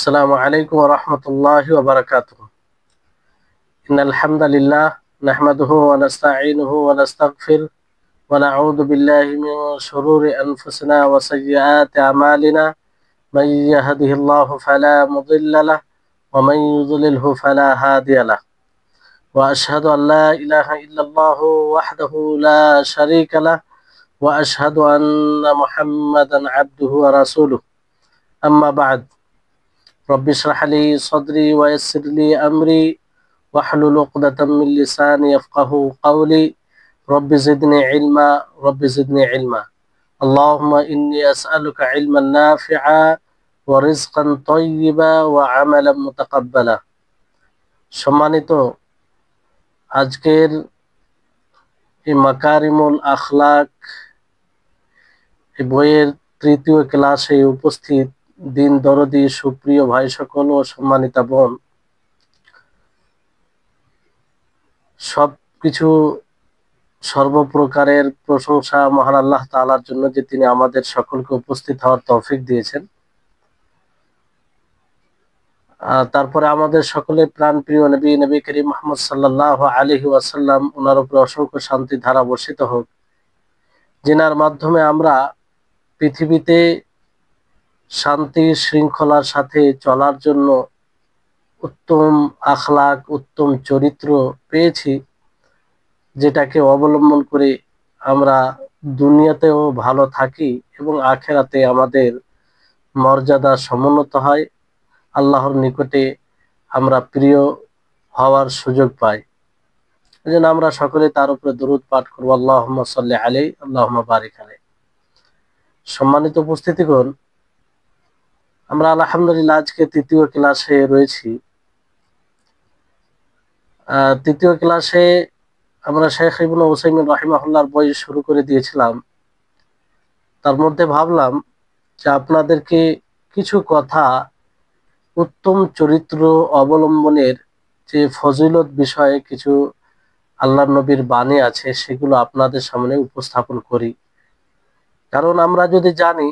আসসালামু আলাইকুম ওয়া রাহমাতুল্লাহি ওয়া বারাকাতুহু। ইন্নাল হামদালিল্লাহ নাহমাদুহু ওয়া নাস্তাঈনুহু ওয়া নাস্তাগফির ওয়া নাউযু বিল্লাহি মিন শুরুরি আনফুসিনা ওয়া সাইয়্যাতি আমালিনা। মান ইয়াহদিহিল্লাহু ফালা মুদিল্লা লাহু ওয়া মান ইউদ্লিলহু ফালা হাদিয়া লাহু। ওয়া আশহাদু আন লা ইলাহা ইল্লাল্লাহু ওয়াহদাহু লা শারীকা লাহু ওয়া আশহাদু আন্না মুহাম্মাদান আবদুহু ওয়া রাসূলুহু। আম্মা বা'দ। রব্বি ইশরাহ লি সাদরি ওয়া ইয়াসসির লি আমরি ওয়াহলুল উকদাতাম মিন লিসানি ইয়াফকাহু কওলি। রব্বি জিদনি ইলমা। আল্লাহুম্মা ইন্নী আসআলুকা ইলমান নাফিআ ওয়া রিজকান তাইয়্যিবা ওয়া আমালান মুতাকাব্বালা। সম্মানিত, আজকের এই মাকারিমুল আখলাক এই বইয়ের তৃতীয় ক্লাসে উপস্থিত দিন দরদি সুপ্রিয় ভাই সকল ও সম্মানিতা বোন, সবকিছু সর্বপ্রকারের প্রশংসা মহান আল্লাহ তাআলার জন্য, যে তিনি আমাদের সকলকে উপস্থিত হওয়ার তৌফিক দিয়েছেন। তারপরে আমাদের সকলের প্রাণ প্রিয় নবী করিম মুহাম্মদ সাল্লাল্লাহু আলাইহি ওয়াসাল্লাম, ওনার উপরে অসংখ্য শান্তি ধারা বর্ষিত হোক, যিনার মাধ্যমে আমরা পৃথিবীতে শান্তি শৃঙ্খলার সাথে চলার জন্য উত্তম আখলাক, উত্তম চরিত্র পেয়েছি, যেটাকে অবলম্বন করে আমরা দুনিয়াতেও ভালো থাকি এবং আখেরাতে আমাদের মর্যাদা সমুন্নত হয়, আল্লাহর নিকটে আমরা প্রিয় হওয়ার সুযোগ পাই। এজন্য আমরা সকলে তার উপরে দরুদ পাঠ করব, আল্লাহুম্মা সাল্লি আলাইহি আল্লাহুম্মা বারিক আলাইহি। সম্মানিত উপস্থিতিগণ, আমরা আলহামদুলিল্লাহ আজকে তৃতীয় ক্লাসে রয়েছি। তৃতীয় ক্লাসে আমরা শেখ ইবনে উসাইমিন রাহিমাহুল্লাহর বই শুরু করে দিয়েছিলাম। তার মধ্যে ভাবলাম যে আপনাদেরকে কিছু কথা উত্তম চরিত্র অবলম্বনের যে ফজিলত বিষয়ে কিছু আল্লাহর নবীর বাণী আছে, সেগুলো আপনাদের সামনে উপস্থাপন করি। কারণ আমরা যদি জানি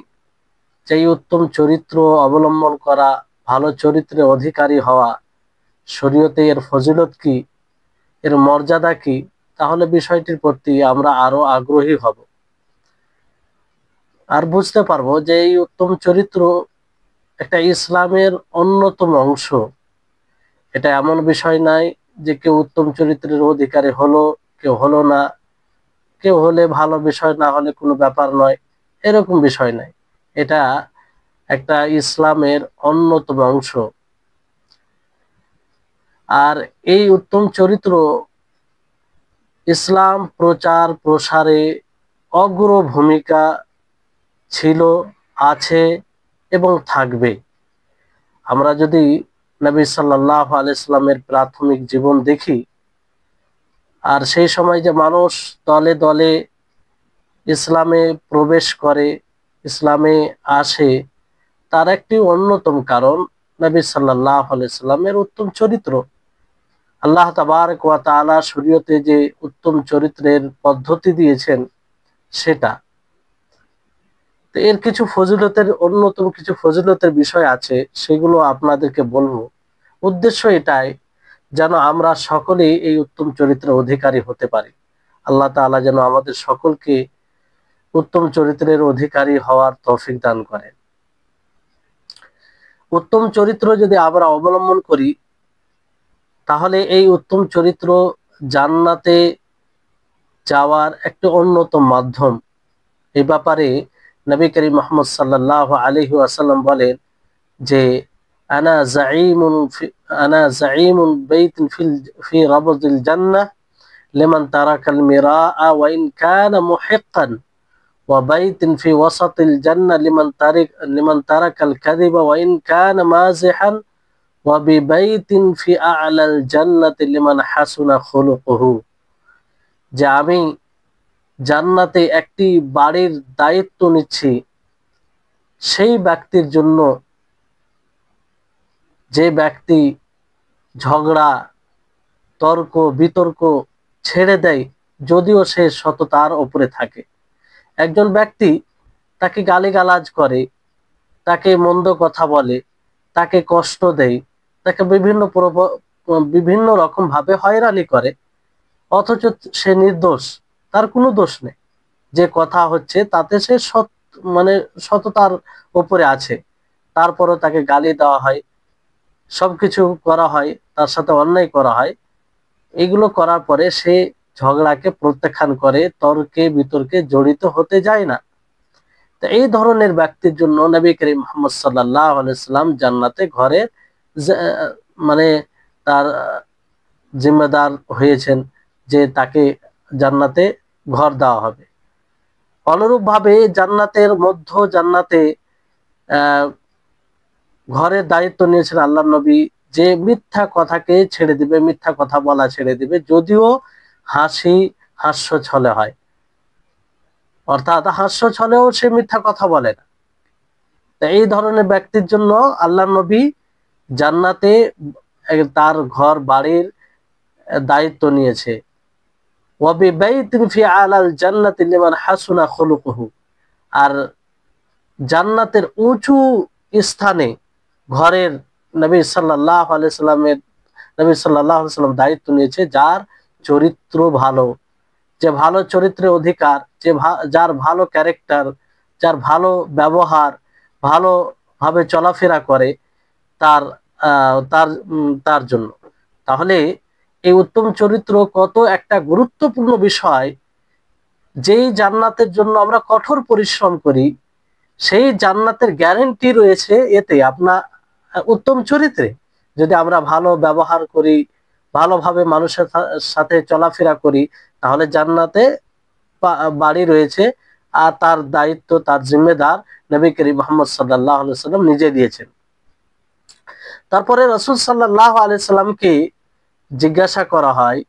যে এই উত্তম চরিত্র অবলম্বন করা, ভালো চরিত্রের অধিকারী হওয়া, শরীয়তে এর ফজিলত কি, এর মর্যাদা কি, তাহলে বিষয়টির প্রতি আমরা আরো আগ্রহী হব আর বুঝতে পারবো যে এই উত্তম চরিত্র একটা ইসলামের অন্যতম অংশ। এটা এমন বিষয় নাই যে কেউ উত্তম চরিত্রের অধিকারী হলো, কেউ হলো না, কেউ হলে ভালো বিষয়, না হলে কোনো ব্যাপার নয়, এরকম বিষয় নাই। এটা একটা ইসলামের অন্যতম অংশ। আর এই উত্তম চরিত্র ইসলাম প্রচার প্রসারে অগ্র ভূমিকা ছিল, আছে এবং থাকবে। আমরা যদি নবী সাল্লাল্লাহু আলাইহি সাল্লামের প্রাথমিক জীবন দেখি, আর সেই সময় যে মানুষ দলে দলে ইসলামে প্রবেশ করে, ইসলামে আসে, তার একটি অন্যতম কারণ নবী সাল্লাল্লাহু আলাইহি সাল্লামের উত্তম চরিত্র। আল্লাহ তাবারক ওয়া তাআলা শরীয়তে যে উত্তম চরিত্রের পদ্ধতি দিয়েছেন, সেটা তো এর কিছু ফজিলতের, অন্যতম কিছু ফজিলতের বিষয় আছে, সেগুলো আপনাদেরকে বলবো। উদ্দেশ্য এটাই যেন আমরা সকলেই এই উত্তম চরিত্রের অধিকারী হতে পারি। আল্লাহ তাআলা যেন আমাদের সকলকে উত্তম চরিত্রের অধিকারী হওয়ার তৌফিক দান করেন। উত্তম চরিত্র যদি আমরা অবলম্বন করি, তাহলে এই উত্তম চরিত্র জান্নাতে যাওয়ার একটা অন্যতম মাধ্যম। এই ব্যাপারে নবী করিম মুহাম্মদ সাল্লাল্লাহু আলাইহি ওয়াসাল্লাম বলেন যে আনা যাঈমুন বাইতিন ফি রাবদিল জান্নাহ লিমান তারাকাল মিরাআ ওয়া ইন কানা মুহিক্কান ওয়া বাইতিন ফি ওয়াসাতিল জান্নাহ লিমান তারাকাল কাযিবা ওয়া ইন কানা মাযিহান ওয়া বিবাইতিন ফি আ'লাল জান্নাতি লিমান হাসুনা খুলুকুহু। যে আমি জান্নাতে একটি বাড়ির দায়িত্ব নিচ্ছি সেই ব্যক্তির জন্য, যে ব্যক্তি ঝগড়া, তর্ক বিতর্ক ছেড়ে দেয়, যদিও সে সততার উপরে থাকে। একজন ব্যক্তি তাকে গালিগালাজ করে, তাকে মন্দ কথা বলে, তাকে কষ্ট দেয়, তাকে বিভিন্ন রকম ভাবে হয়রানি করে, অথচ সে নির্দোষ, তার কোনো দোষ নেই, যে কথা হচ্ছে তাতে সে মানে সততার উপরে আছে, তারপরও তাকে গালি দেওয়া হয়, সবকিছু করা হয়, তার সাথে অন্যায় করা হয়। এগুলো করার পরে সে ঝগড়াকে প্রত্যাখ্যান করে, তর্কে বিতর্কে জড়িত হতে যায় না। তো এই ধরনের ব্যক্তির জন্য নবী করিম মুহাম্মদ সাল্লাল্লাহু আলাইহি সাল্লাম জান্নাতে ঘরে মানে তার জিম্মেদার হয়েছেন যে তাকে জান্নাতে ঘর দেওয়া হবে। অনুরূপভাবে জান্নাতে আহ ঘরের দায়িত্ব নিয়েছেন আল্লাহ নবী, যে মিথ্যা কথাকে ছেড়ে দিবে, মিথ্যা কথা বলা ছেড়ে দিবে, যদিও হাস্য ছলে হয়, অর্থাৎ হাস্য ছলেও সে মিথ্যা কথা বলে না। এই ধরনের ব্যক্তির জন্য আল্লাহ নবী জান্নাতে তার ঘর বাড়ির দায়িত্ব নিয়েছে। ওয়াবিবাইতিন ফি আলাল জান্নাতি লিমান হাসুনা খুলুকুহু, আর জান্নাতের উঁচু স্থানে ঘরের নবী সাল্লাল্লাহু আলাইহি সাল্লাম দায়িত্ব নিয়েছে, যার চরিত্র ভালো, যে ভালো চরিত্রের অধিকার, যার ভালো ক্যারেক্টার, যার ভালো ব্যবহার, ভালোভাবে চলাফেরা করে, তার তার জন্য। তাহলে এই উত্তম চরিত্র কত একটা গুরুত্বপূর্ণ বিষয়। যেই জান্নাতের জন্য আমরা কঠোর পরিশ্রম করি, সেই জান্নাতের গ্যারান্টি রয়েছে এতে, আপনার উত্তম চরিত্রে। যদি আমরা ভালো ব্যবহার করি, ভালোভাবে মানুষের সাথে চলাফেরা করি, তাহলে জান্নাতে বাড়ি রয়েছে, আর তার দায়িত্ব, তার জিম্মেদার নবী করিম মুহাম্মদ সাল্লাল্লাহু আলাইহি সাল্লাম নিজে দিয়েছেন। তারপরে রাসূল সাল্লাল্লাহু আলাইহি সাল্লামকে জিজ্ঞাসা করা হয়,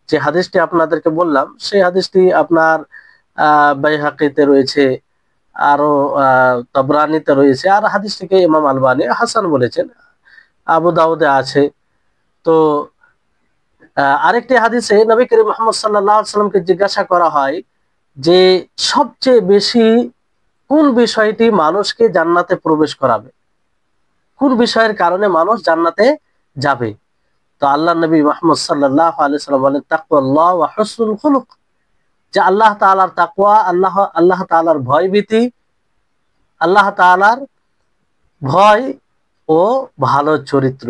যে হাদিসটি আপনাদেরকে বললাম, সেই হাদিসটি আপনার বাইহাকিতে রয়েছে, আরো তাবরানীতে রয়েছে, আর হাদিসটিকে ইমাম আলবানী হাসান বলেছেন, আবু দাউদে আছে। তো আরেকটি হাদিসে নবী করিম মুহাম্মদ সাল্লাল্লাহু আলাইহি সাল্লামকে জিজ্ঞাসা করা হয় যে সবচেয়ে বেশি কোন বিষয়টি মানুষকে জান্নাতে প্রবেশ করাবে, কোন বিষয়ের কারণে মানুষ জান্নাতে যাবে। তো আল্লাহ নবী মুহাম্মদ সাল্লাল্লাহু আলাইহি সাল্লাম বলেন, তাকওয়াল্লাহ ওয়া হুসনুল খুলুক, যে আল্লাহ তাআলার তাকওয়া, আল্লাহ তাআলার ভয়ভীতি, আল্লাহ তাআলার ভয় ও ভালো চরিত্র,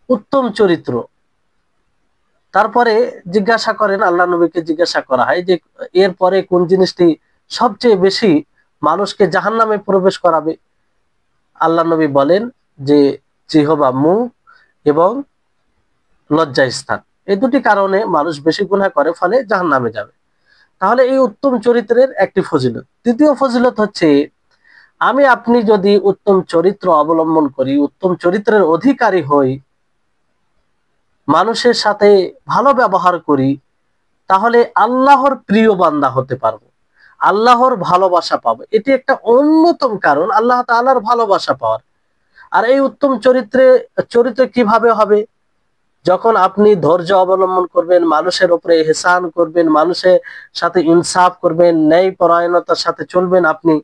উত্তম চরিত্র। তারপরে জিজ্ঞাসা করেন, আল্লাহ নবীকে জিজ্ঞাসা করা হয় যে এরপরে কোন জিনিসটি সবচেয়ে বেশি মানুষকে জাহান্নামে প্রবেশ করাবে। আল্লাহ নবী বলেন যে জিহবা, মুখ এবং লজ্জাস্থান, এই দুটি কারণে মানুষ বেশি গুনাহ করে, ফলে জাহান্নামে যাবে। তাহলে এই উত্তম চরিত্রের একটি ফজিলত। দ্বিতীয় ফজিলত হচ্ছে, আমি আপনি যদি উত্তম চরিত্র অবলম্বন করি, উত্তম চরিত্রের অধিকারী হই, মানুষের সাথে ভালো ব্যবহার করি, তাহলে আল্লাহর প্রিয় বান্দা হতে পারবো, আল্লাহর ভালোবাসা পাবো। এটি একটা অন্যতম কারণ আল্লাহ তাআলার ভালোবাসা পাওয়ার। আর এই উত্তম চরিত্র কিভাবে হবে? যখন আপনি ধৈর্য অবলম্বন করবেন, মানুষের উপরে ইহসান করবেন, মানুষের সাথে ইনসাফ করবেন, ন্যায় পরায়ণতার সাথে চলবেন আপনি।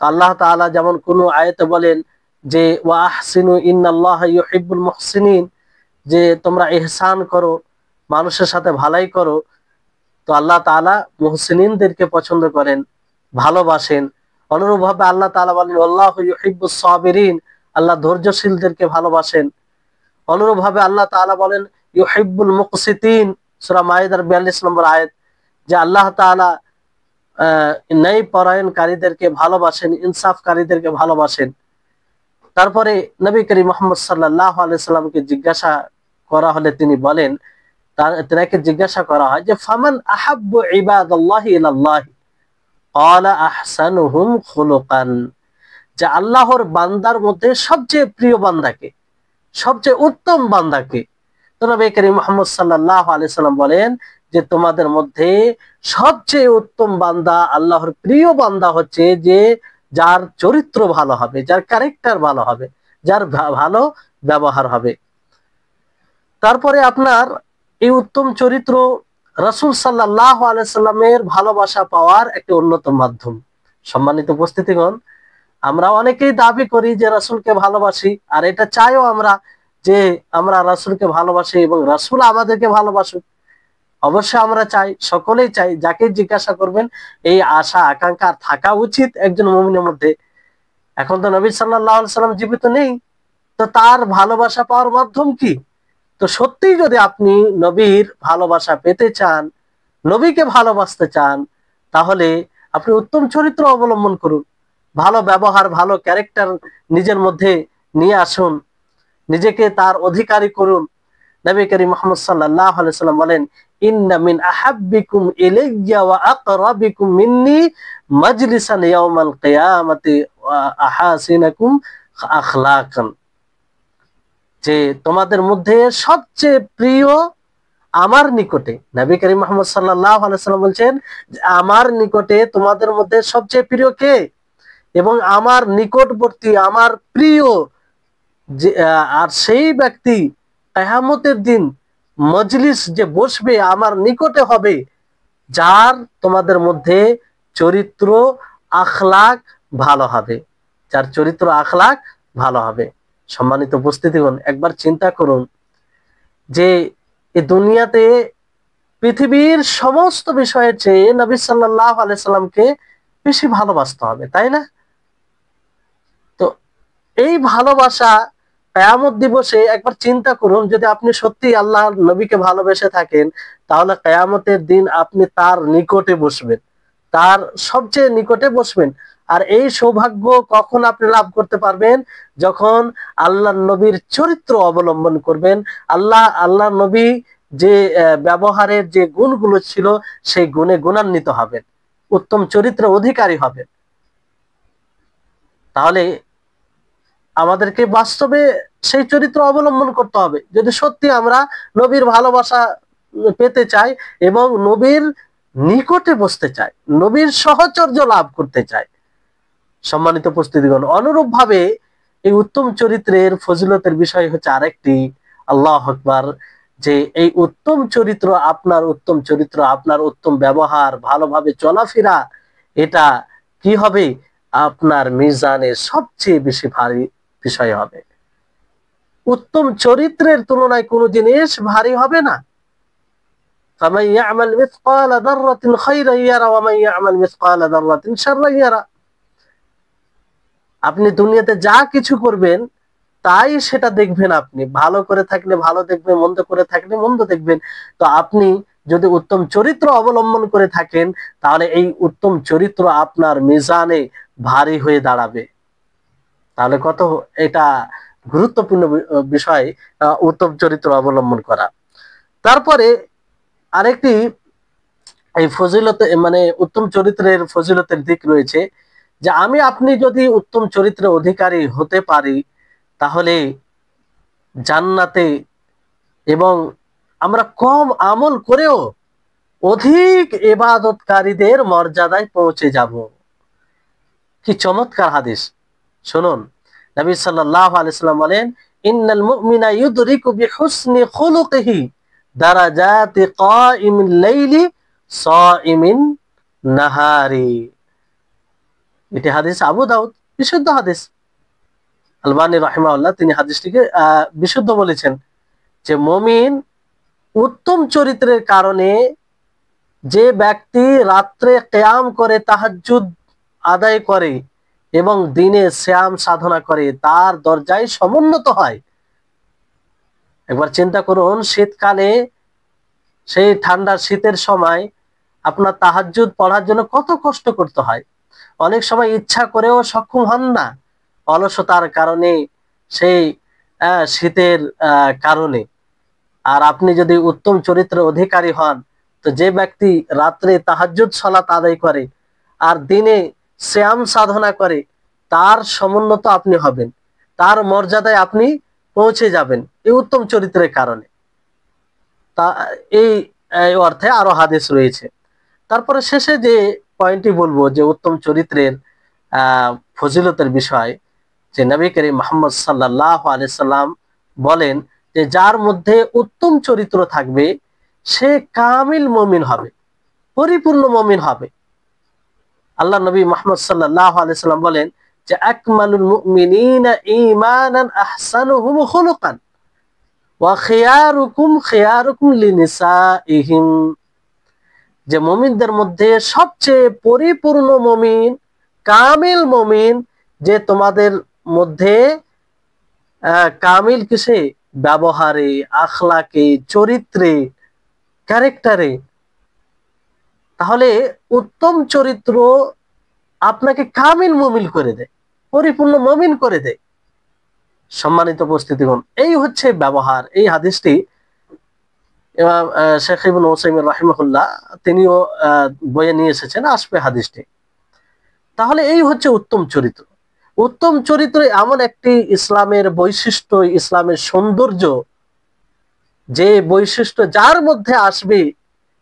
আল্লাহ তাআলা যেমন কোন আয়াতে বলেন যে ওয়া আহসিনু ইন্নাল্লাহা ইউহিব্বুল মুহসিনিন, যে তোমরা ইহসান করো, মানুষের সাথে ভালাই করো। তো আল্লাহ তাআলা মুহসিনিনদেরকে পছন্দ করেন, ভালোবাসেন। অনুরূপভাবে আল্লাহ তাআলা বলেন আল্লাহু ইউহিব্বুস সাবিরিন, আল্লাহ ধৈর্যশীলদেরকে ভালোবাসেন। অনুরূপভাবে আল্লাহ তাআলা বলেন ইউহিব্বুল মুকসিতিন, সূরা মাইদার 42 নম্বর আয়াত, যে আল্লাহ তাআলা ন্যায় পরায়ণকারীদেরকে ভালোবাসেন, ইনসাফকারীদেরকে ভালোবাসেন। তারপরে নবী করিম মুহাম্মদ সাল্লাল্লাহু আলাইহি সাল্লামকে জিজ্ঞাসা করা হলে তিনি বলেন, তাকে জিজ্ঞাসা করা হয় যে ফামান আহাব্বু ইবাদাল্লাহি ইলাল্লাহি ক্বালা আহসানুহুম খুলুকান, যে আল্লাহর বান্দার মধ্যে সবচেয়ে প্রিয় বান্দাকে, সবচেয়ে উত্তম বান্দাকে। তো নবী করিম মুহাম্মদ সাল্লাল্লাহু আলাইহি সাল্লাম বলেন যে তোমাদের মধ্যে সবচেয়ে উত্তম বান্দা, আল্লাহর প্রিয় বান্দা হচ্ছে যে যার চরিত্র ভালো হবে, যার ক্যারেক্টার ভালো হবে, যার ভালো ব্যবহার হবে। তারপরে আপনার এই উত্তম চরিত্র রাসূল সাল্লাল্লাহু আলাইহি সাল্লামের ভালোবাসা পাওয়ার একটি অন্যতম মাধ্যম। সম্মানিত উপস্থিতিগণ, আমরা অনেকেই দাবি করি যে রাসূলকে ভালোবাসি, আর এটা চাইও আমরা যে আমরা রাসূলকে ভালোবাসি এবং রাসূল আমাদেরকে ভালোবাসুক। অবশ্যই আমরা চাই, সকলেই চাই। যাকে জিজ্ঞাসা করবেন এই আশা আকাঙ্ক্ষা থাকা উচিত একজন মুমিনের মধ্যে। এখন তো নবী সাল্লাল্লাহু আলাইহি সাল্লাম জীবিত নেই, তো তার ভালোবাসা পাওয়ার মাধ্যম কি? তো সত্যি যদি আপনি নবীর ভালোবাসা পেতে চান, নবীকে ভালোবাসতে চান, তাহলে আপনি উত্তম চরিত্র অবলম্বন করুন, ভালো ব্যবহার, ভালো ক্যারেক্টার নিজের মধ্যে নিয়ে আসুন, নিজেকে তার অধিকারী করুন। নবী করিম মুহাম্মদ সাল্লাল্লাহু আলাইহি সাল্লাম বলেন, ইন্না মিন আহাব্বিকুম ইলাইয়া ওয়া আকরাবিকুম মিন্নি মাজলিসান ইয়াউমাল কিয়ামাতি ওয়া আহাসিনাকুম আখলাকান, যে তোমাদের মধ্যে সবচেয়ে প্রিয় আমার নিকটে, নবী করিম মুহাম্মদ সাল্লাল্লাহু আলাইহি সাল্লাম বলছেন আমার নিকটে তোমাদের মধ্যে সবচেয়ে প্রিয় কে, এবং আমার নিকটবর্তী, আমার প্রিয় যে আর সেই ব্যক্তি কিয়ামতের দিন মজলিস যে বসবে আমার নিকটে হবে, যার তোমাদের মধ্যে চরিত্র আখলাক ভালো হবে, যার চরিত্র আখলাক ভালো হবে। সম্মানিত উপস্থিতিগণ, একবার চিন্তা করুন যে এই দুনিয়াতে পৃথিবীর সমস্ত বিষয়ের চেয়ে নবী সাল্লাল্লাহু আলাইহি সাল্লামকে বেশি ভালোবাসতে হবে, তাই না? তো এই ভালোবাসা কিয়ামত দিবসে একবার চিন্তা করুন, যদি আপনি সত্যি আল্লাহর নবীকে ভালোবেসে থাকেন, তাহলে কিয়ামতের দিন আপনি তার নিকটে বসবেন, তার সবচেয়ে নিকটে বসবেন। আর এই সৌভাগ্য কখন আপনি লাভ করতে পারবেন? যখন আল্লাহর নবীর চরিত্র অবলম্বন করবেন, আল্লাহ নবী যে ব্যবহারের যে গুণগুলো ছিল সেই গুণে গুণান্বিত হবেন, উত্তম চরিত্রের অধিকারী হবেন। তাহলে আমাদেরকে বাস্তবে সেই চরিত্র অবলম্বন করতে হবে যদি সত্যি আমরা নবীর ভালোবাসা পেতে চাই এবং নবীর নিকটে বসতে চাই, নবীর সহচর্য লাভ করতে চাই। সম্মানিত উপস্থিতিগণ, অনুরূপ ভাবে এই উত্তম চরিত্রের ফজিলতের বিষয় হচ্ছে আরেকটি, আল্লাহু আকবার, যে এই উত্তম চরিত্র, আপনার উত্তম ব্যবহার, ভালোভাবে চলাফেরা, এটা কি হবে? আপনার মিজানে সবচেয়ে বেশি ভারী বিষয় হবে। উত্তম চরিত্রের তুলনায় কোনো জিনিস ভারী হবে না। ফামান ইয়ামাল মিসকালা যাররাতিন খায়রান ইয়ারা ওয়া মান ইয়ামাল মিসকালা যাররাতিন শাররান ইয়ারা। আপনি দুনিয়াতে যা কিছু করবেন তাই সেটা দেখবেন, আপনি ভালো করে থাকলে ভালো দেখবেন, মন্দ করে থাকলে মন্দ দেখবেন। তো আপনি যদি উত্তম চরিত্র অবলম্বন করে থাকেন, তাহলে এই উত্তম চরিত্র আপনার মিজানে ভারী হয়ে দাঁড়াবে। তাহলে কত এটা গুরুত্বপূর্ণ বিষয় উত্তম চরিত্র অবলম্বন করা। তারপরে আরেকটি এই ফজিলতে, মানে উত্তম চরিত্রের ফজিলতের দিক রয়েছে, যে আমি আপনি যদি উত্তম চরিত্রের অধিকারী হতে পারি, তাহলে জান্নাতে এবং আমরা কম আমল করেও অধিক ইবাদতকারীদের মর্যাদায় পৌঁছে যাব। কি চমৎকার হাদিস! শুনুন, নবী সাল্লাল্লাহু আলাইহি সাল্লাম বলেন, ইন্নাল মুমিনা ইউদরিকু বিহুসনি খুলুকিহি দারাজাতি কাইমিল লাইলি সাইমিন নাহারি। এটি হাদিস আবু দাউদ, বিশুদ্ধ হাদিস। আলবানী রাহিমাহুল্লাহ তিনি হাদিসটিকে বিশুদ্ধ বলেছেন, যে মুমিন উত্তম চরিত্রের কারণে, যে ব্যক্তি রাত্রে কিয়াম করে, তাহাজ্জুদ আদায় করে এবং দিনে সিয়াম সাধনা করে, তার দরজায় সমুন্নত হয়। একবার চিন্তা করুন, শীতকালে, সেই ঠান্ডার শীতের সময় আপনার তাহাজ্জুদ পড়ার জন্য কত কষ্ট করতে হয়। অনেক সময় ইচ্ছা করেও সক্ষম হন না, অলসতার কারণে, সেই শীতের কারণে। আর আপনি যদি উত্তম চরিত্রের অধিকারী হন, তো যে ব্যক্তি রাত্রে তাহাজ্জুদ সালাত আদায় করে আর দিনে সিয়াম সাধনা করে, তার সমুন্নত আপনি হবেন, তার মর্যাদায় আপনি পৌঁছে যাবেন এই উত্তম চরিত্রের কারণে। তা এই অর্থে আরো হাদিস রয়েছে। তারপরে শেষে যে পয়েন্টটি বলবো, যে উত্তম চরিত্রের ফজিলতের বিষয়, যে নবী করিম মুহাম্মদ সাল্লাল্লাহু আলাইহি সাল্লাম বলেন যে যার মধ্যে উত্তম চরিত্র থাকবে সে কামিল মুমিন হবে, পরিপূর্ণ মুমিন হবে। আল্লাহ নবী মুহাম্মদ সাল্লাল্লাহু আলাইহি সাল্লাম বলেন যে আকমালুল মুমিনিনা ঈমানান আহসানুহুম খুলুকান ওয়া খিয়ারুকুম খিয়ারুকুম লিনিসাইহিম, যে মুমিনদের মধ্যে সবচেয়ে পরিপূর্ণ মুমিন, কামিল মুমিন, যে তোমাদের মধ্যে কামিল কিসে? ব্যবহারে, আখলাকে, চরিত্রে, ক্যারেক্টারে। তাহলে উত্তম চরিত্র আপনাকে কামিল মুমিন করে দেয়, পরিপূর্ণ মুমিন করে দেয়। সম্মানিত উপস্থিতিগণ, এই হচ্ছে ব্যবহার। এই হাদিসটি ইমাম শেখ ইবনে উসাইমিন রাহিমাহুল্লাহ তিনিও বইয়ে নিয়ে এসেছেন, আসবে হাদিসটি। তাহলে এই হচ্ছে উত্তম চরিত্র। উত্তম চরিত্র এমন একটি ইসলামের বৈশিষ্ট্য, ইসলামের সৌন্দর্য, যে বৈশিষ্ট্য যার মধ্যে আসবে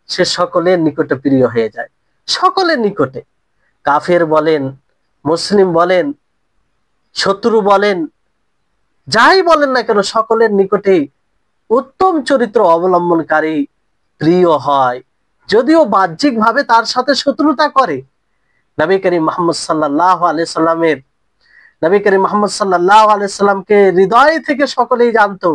সে সকলের নিকটে প্রিয় হয়ে যায়, সকলের নিকটে। কাফের বলেন, মুসলিম বলেন, শত্রু বলেন, যাই বলেন না কেন, সকলের নিকটে উত্তম চরিত্র অবলম্বনকারী প্রিয় হয়, যদিও বাহ্যিক ভাবে তার সাথে শত্রুতা করে। নবী করিম মুহাম্মদ সাল্লাল্লাহু আলাইহি সাল্লামের নবী করিম মুহাম্মদ সাল্লাল্লাহু আলাইহি সাল্লামকে হৃদয় থেকে সকলেই জানতো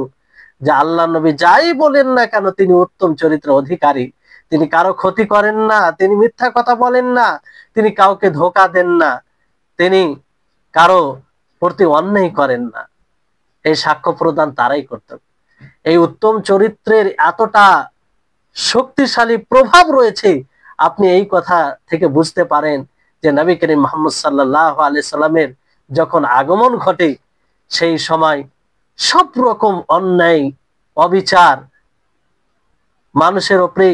যে আল্লাহ নবী যাই বলেন না কেন তিনি উত্তম চরিত্র অধিকারী। তিনি কারো ক্ষতি করেন না, তিনি মিথ্যা কথা বলেন না, তিনি কাউকে ধোঁকা দেন না, তিনি কারো প্রতি অন্যায় করেন না। এই সাক্ষ্য প্রদান তারাই করতেন। এই উত্তম চরিত্রের এতটা শক্তিশালী প্রভাব রয়েছে, আপনি এই কথা থেকে বুঝতে পারেন যে নবী করিম মুহাম্মদ সাল্লাল্লাহু আলাইহি সাল্লামের যখন আগমন ঘটে, সেই সময় সব রকম অন্যায়, অবিচার, মানুষের উপরে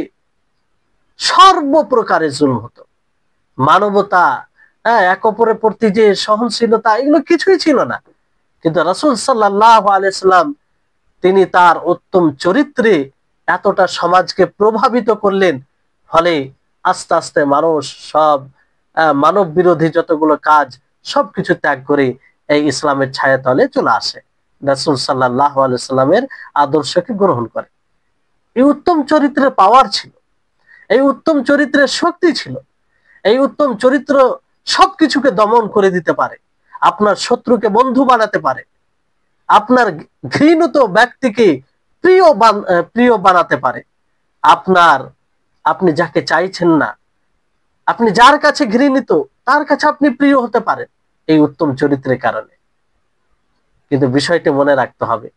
সর্বপ্রকারের জুলুম হতো। মানবতা, এক অপরের প্রতি যে সহনশীলতা, এগুলো কিছুই ছিল না। কিন্তু রাসূল সাল্লাল্লাহু আলাইহি সাল্লাম তিনি তার উত্তম চরিত্রে এতটা সমাজকে প্রভাবিত করলেন, ফলে আস্তে আস্তে মানুষ সব মানব বিরোধী যতগুলো কাজ সবকিছু ত্যাগ করে এই ইসলামের ছায়াতলে চলে আসে, রাসূল সাল্লাল্লাহু আলাইহি সাল্লামের আদর্শকে গ্রহণ করে। এই উত্তম চরিত্রের পাওয়ার ছিল, এই উত্তম চরিত্রের শক্তি ছিল। এই উত্তম চরিত্র সবকিছুকে দমন করে দিতে পারে, আপনার শত্রুকে বন্ধু বানাতে পারে, আপনার ঘৃণিত ব্যক্তিকে প্রিয় বানাতে পারে, আপনি যাকে চাইছেন না, আপনি যার কাছে ঘৃণিত, তার কাছে আপনি প্রিয় হতে পারেন এই উত্তম চরিত্রের কারণে। কিন্তু বিষয়টি মনে রাখতে হবে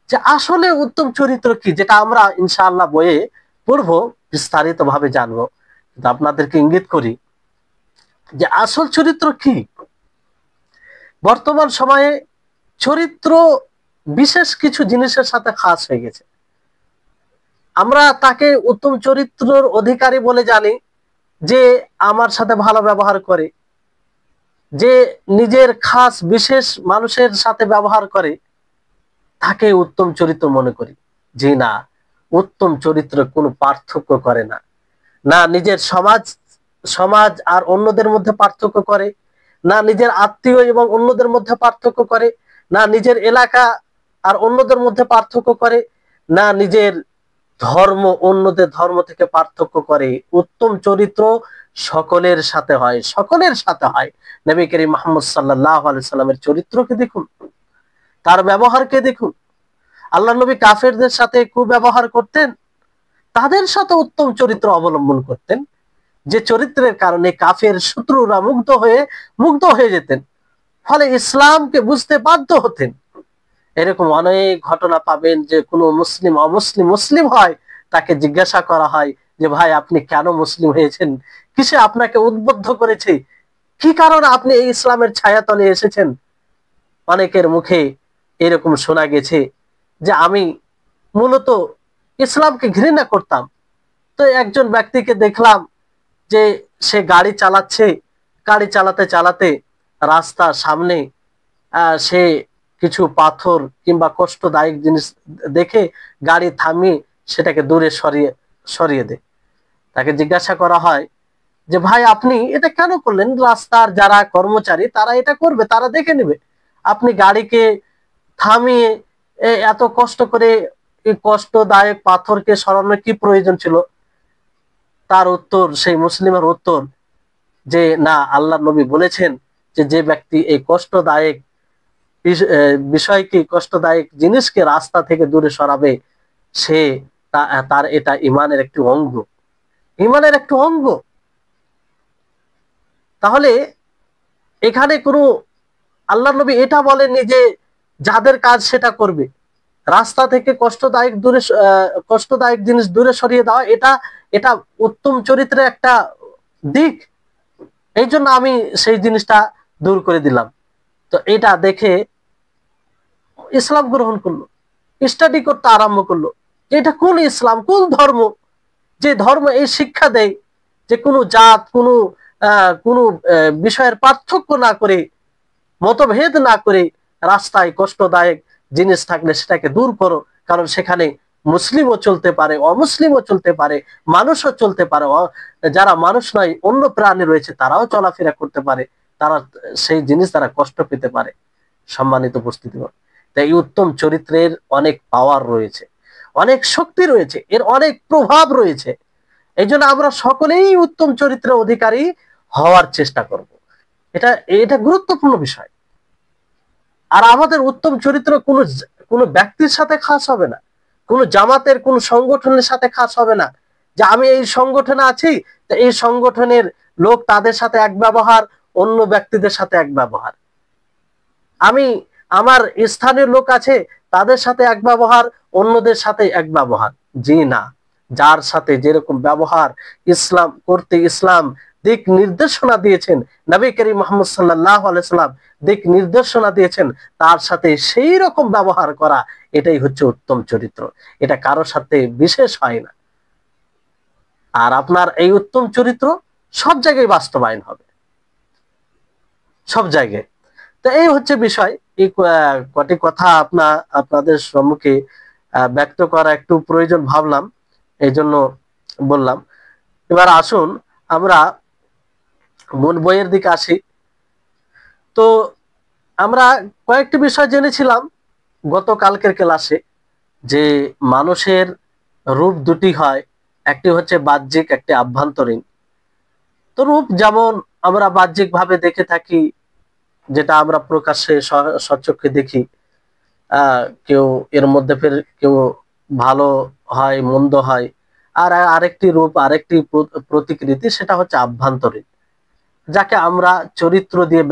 যে আসলে উত্তম চরিত্র কি, যেটা আমরা ইনশাআল্লাহ বইয়ে পড়বো, বিস্তারিত ভাবে জানবো। কিন্তু আপনাদেরকে ইঙ্গিত করি যে আসল চরিত্র কি। বর্তমান সময়ে চরিত্র বিশেষ কিছু জিনিসের সাথে খাস হয়ে গেছে। আমরা তাকে উত্তম চরিত্রের অধিকারী বলে জানি, যে আমার সাথে ভালো ব্যবহার করে, যে নিজের খাস বিশেষ মানুষের সাথে ব্যবহার করে, তাকে উত্তম চরিত্র মনে করি। জি না, উত্তম চরিত্র কোনো পার্থক্য করে না। না নিজের সমাজ আর অন্যদের মধ্যে পার্থক্য করে, না নিজের আত্মীয় এবং অন্যদের মধ্যে পার্থক্য করে, না নিজের এলাকা আর অন্যদের মধ্যে পার্থক্য করে, না নিজের ধর্ম অন্যদের ধর্ম থেকে পার্থক্য করে। উত্তম চরিত্র সকলের সাথে হয়, সকলের সাথে হয়। নবী করিম মুহাম্মদ সাল্লাল্লাহু আলাইহি সাল্লামের চরিত্রকে দেখুন, তার ব্যবহারকে দেখুন। আল্লাহ নবী কাফেরদের সাথে কুব্যবহার করতেন, তাদের সাথে উত্তম চরিত্র অবলম্বন করতেন, যে চরিত্রের কারণে কাফের শত্রুরা মুগ্ধ হয়ে যেতেন, ফলে ইসলামকে বুঝতে বাধ্য হতেন। এরকম অনেক ঘটনা পাবেন যে কোনো মুসলিম মুসলিম হয়, তাকে জিজ্ঞাসা করা হয় যে ভাই আপনি কেন মুসলিম হয়েছেন, কিসে আপনাকে উদ্বুদ্ধ করেছে, কি কারণে আপনি এই ইসলামের ছায়াতলে এসেছেন। অনেকের মুখে এরকম শোনা গেছে যে আমি মূলত ইসলামকে ঘৃণা করতাম। তো একজন ব্যক্তিকে দেখলাম যে সে গাড়ি চালাচ্ছে, গাড়ি চালাতে চালাতে রাস্তার সামনে সে কিছু পাথর কিংবা কষ্টদায়ক জিনিস দেখে গাড়ি থামিয়ে সেটাকে দূরে সরিয়ে দেয়। তাকে জিজ্ঞাসা করা হয় যে ভাই আপনি এটা কেন করলেন? রাস্তার যারা কর্মচারী তারা এটা করবে, তারা দেখে নেবে, আপনি গাড়িকে থামিয়ে এত কষ্ট করে এই কষ্টদায়ক পাথরকে সরানোর কি প্রয়োজন ছিল? তার উত্তর, সেই মুসলিমের উত্তর যে না, আল্লাহ নবী বলেছেন যে ব্যক্তি এই কষ্টদায়ক বিষয়কে, কষ্টদায়ক জিনিসকে রাস্তা থেকে দূরে সরাবে, সে তার এটা ইমানের একটি অঙ্গ, ইমানের একটি অঙ্গ। তাহলে এখানে কোনো আল্লাহ নবী এটা বলেননি যে যাদের কাজ সেটা করবে, রাস্তা থেকে কষ্টদায়ক জিনিস দূরে সরিয়ে দেওয়া, এটা এটা উত্তম চরিত্রের একটা দিক। এই জন্য আমি সেই জিনিসটা দূর করে দিলাম। তো এটা দেখে ইসলাম গ্রহণ করলো, স্টাডি করতে আরম্ভ করলো, এটা কোন ইসলাম, কোন ধর্ম, যে ধর্ম এই শিক্ষা দেয় যে কোনো জাত, কোনো বিষয়ের পার্থক্য না করে, মতভেদ না করে রাস্তায় কষ্টদায়ক জিনিস থাকলে সেটাকে দূর করো, কারণ সেখানে মুসলিমও চলতে পারে, অমুসলিমও চলতে পারে, মানুষও চলতে পারে, যারা মানুষ নয় অন্য প্রাণী রয়েছে তারাও চলাফেরা করতে পারে, তারা সেই জিনিস তারা কষ্ট পেতে পারে। সম্মানিত উপস্থিতি, তাই এই উত্তম চরিত্রের অনেক পাওয়ার রয়েছে, অনেক শক্তি রয়েছে, এর অনেক প্রভাব রয়েছে। এই জন্য আমরা সকলেই উত্তম চরিত্রের অধিকারী হওয়ার চেষ্টা করব। এটা এটা গুরুত্বপূর্ণ বিষয়। আর আমাদের উত্তম চরিত্র কোনো ব্যক্তির সাথে খাস হবে না, কোনো জামাতের, কোনো সংগঠনের সাথে খাস হবে না, যে আমি এই সংগঠনে আছি, এই সংগঠনের লোক তাদের সাথে এক ব্যবহার, অন্য ব্যক্তিদের সাথে এক ব্যবহার। আমি আমার স্থানীয় লোক আছে তাদের সাথে এক ব্যবহার, অন্যদের সাথে এক ব্যবহার। জি না, যার সাথে যেরকম ব্যবহার ইসলাম করতে ইসলাম দিক নির্দেশনা দিয়েছেন, নবী করিম মুহাম্মদ সাল্লাল্লাহু আলাইহি সাল্লাম দিক নির্দেশনা দিয়েছেন, তার সাথে সেই রকম ব্যবহার করা, এটাই হচ্ছে উত্তম চরিত্র। এটা কারো সাথে বিশেষ হয় না। আর আপনার এই উত্তম চরিত্র সব জায়গায় বাস্তবায়ন হবে, সব জায়গায়। তো এই হচ্ছে বিষয়। এই কটি কথা আপনাদের সম্মুখে ব্যক্ত করা একটু প্রয়োজন ভাবলাম, এই জন্য বললাম। এবার আসুন আমরা মূল বইয়ের দিকে আসি। তো আমরা কয়েকটি বিষয় জেনেছিলাম গতকালকের ক্লাসে, যে মানুষের রূপ দুটি হয়, একটি হচ্ছে বাহ্যিক, একটি আভ্যন্তরীণ। তো রূপ যেমন আমরা বাহ্যিক ভাবে দেখে থাকি, যেটা আমরা প্রকাশ্যে সচক্ষে দেখি, কেউ এর মধ্যে ফের কেউ ভালো হয়, মন্দ হয়। আর আরেকটি রূপ, আরেকটি প্রতিকৃতি, সেটা হচ্ছে আভ্যন্তরীণ, যাকে আমরা চরিত্র দিয়ে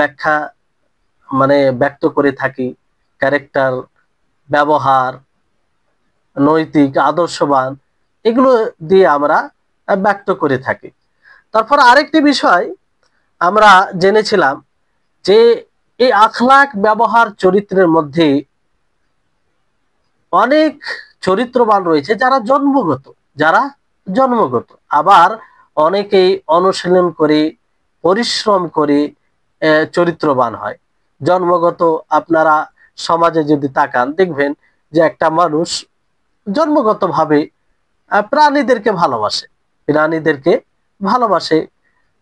ব্যক্ত করে থাকি। ক্যারেক্টার, ব্যবহার, নৈতিক, আদর্শবান, এগুলো দিয়ে আমরা ব্যক্ত করে থাকি। তারপর আরেকটি বিষয় আমরা জেনেছিলাম যে এই আখলাক, ব্যবহার, চরিত্রের মধ্যে অনেক চরিত্রবান রয়েছে যারা জন্মগত, আবার অনেকেই অনুশীলন করে, পরিশ্রম করে চরিত্রবান হয়। জন্মগত, আপনারা সমাজে যদি তাকান দেখবেন যে একটা মানুষ জন্মগতভাবে প্রাণীদেরকে ভালোবাসে,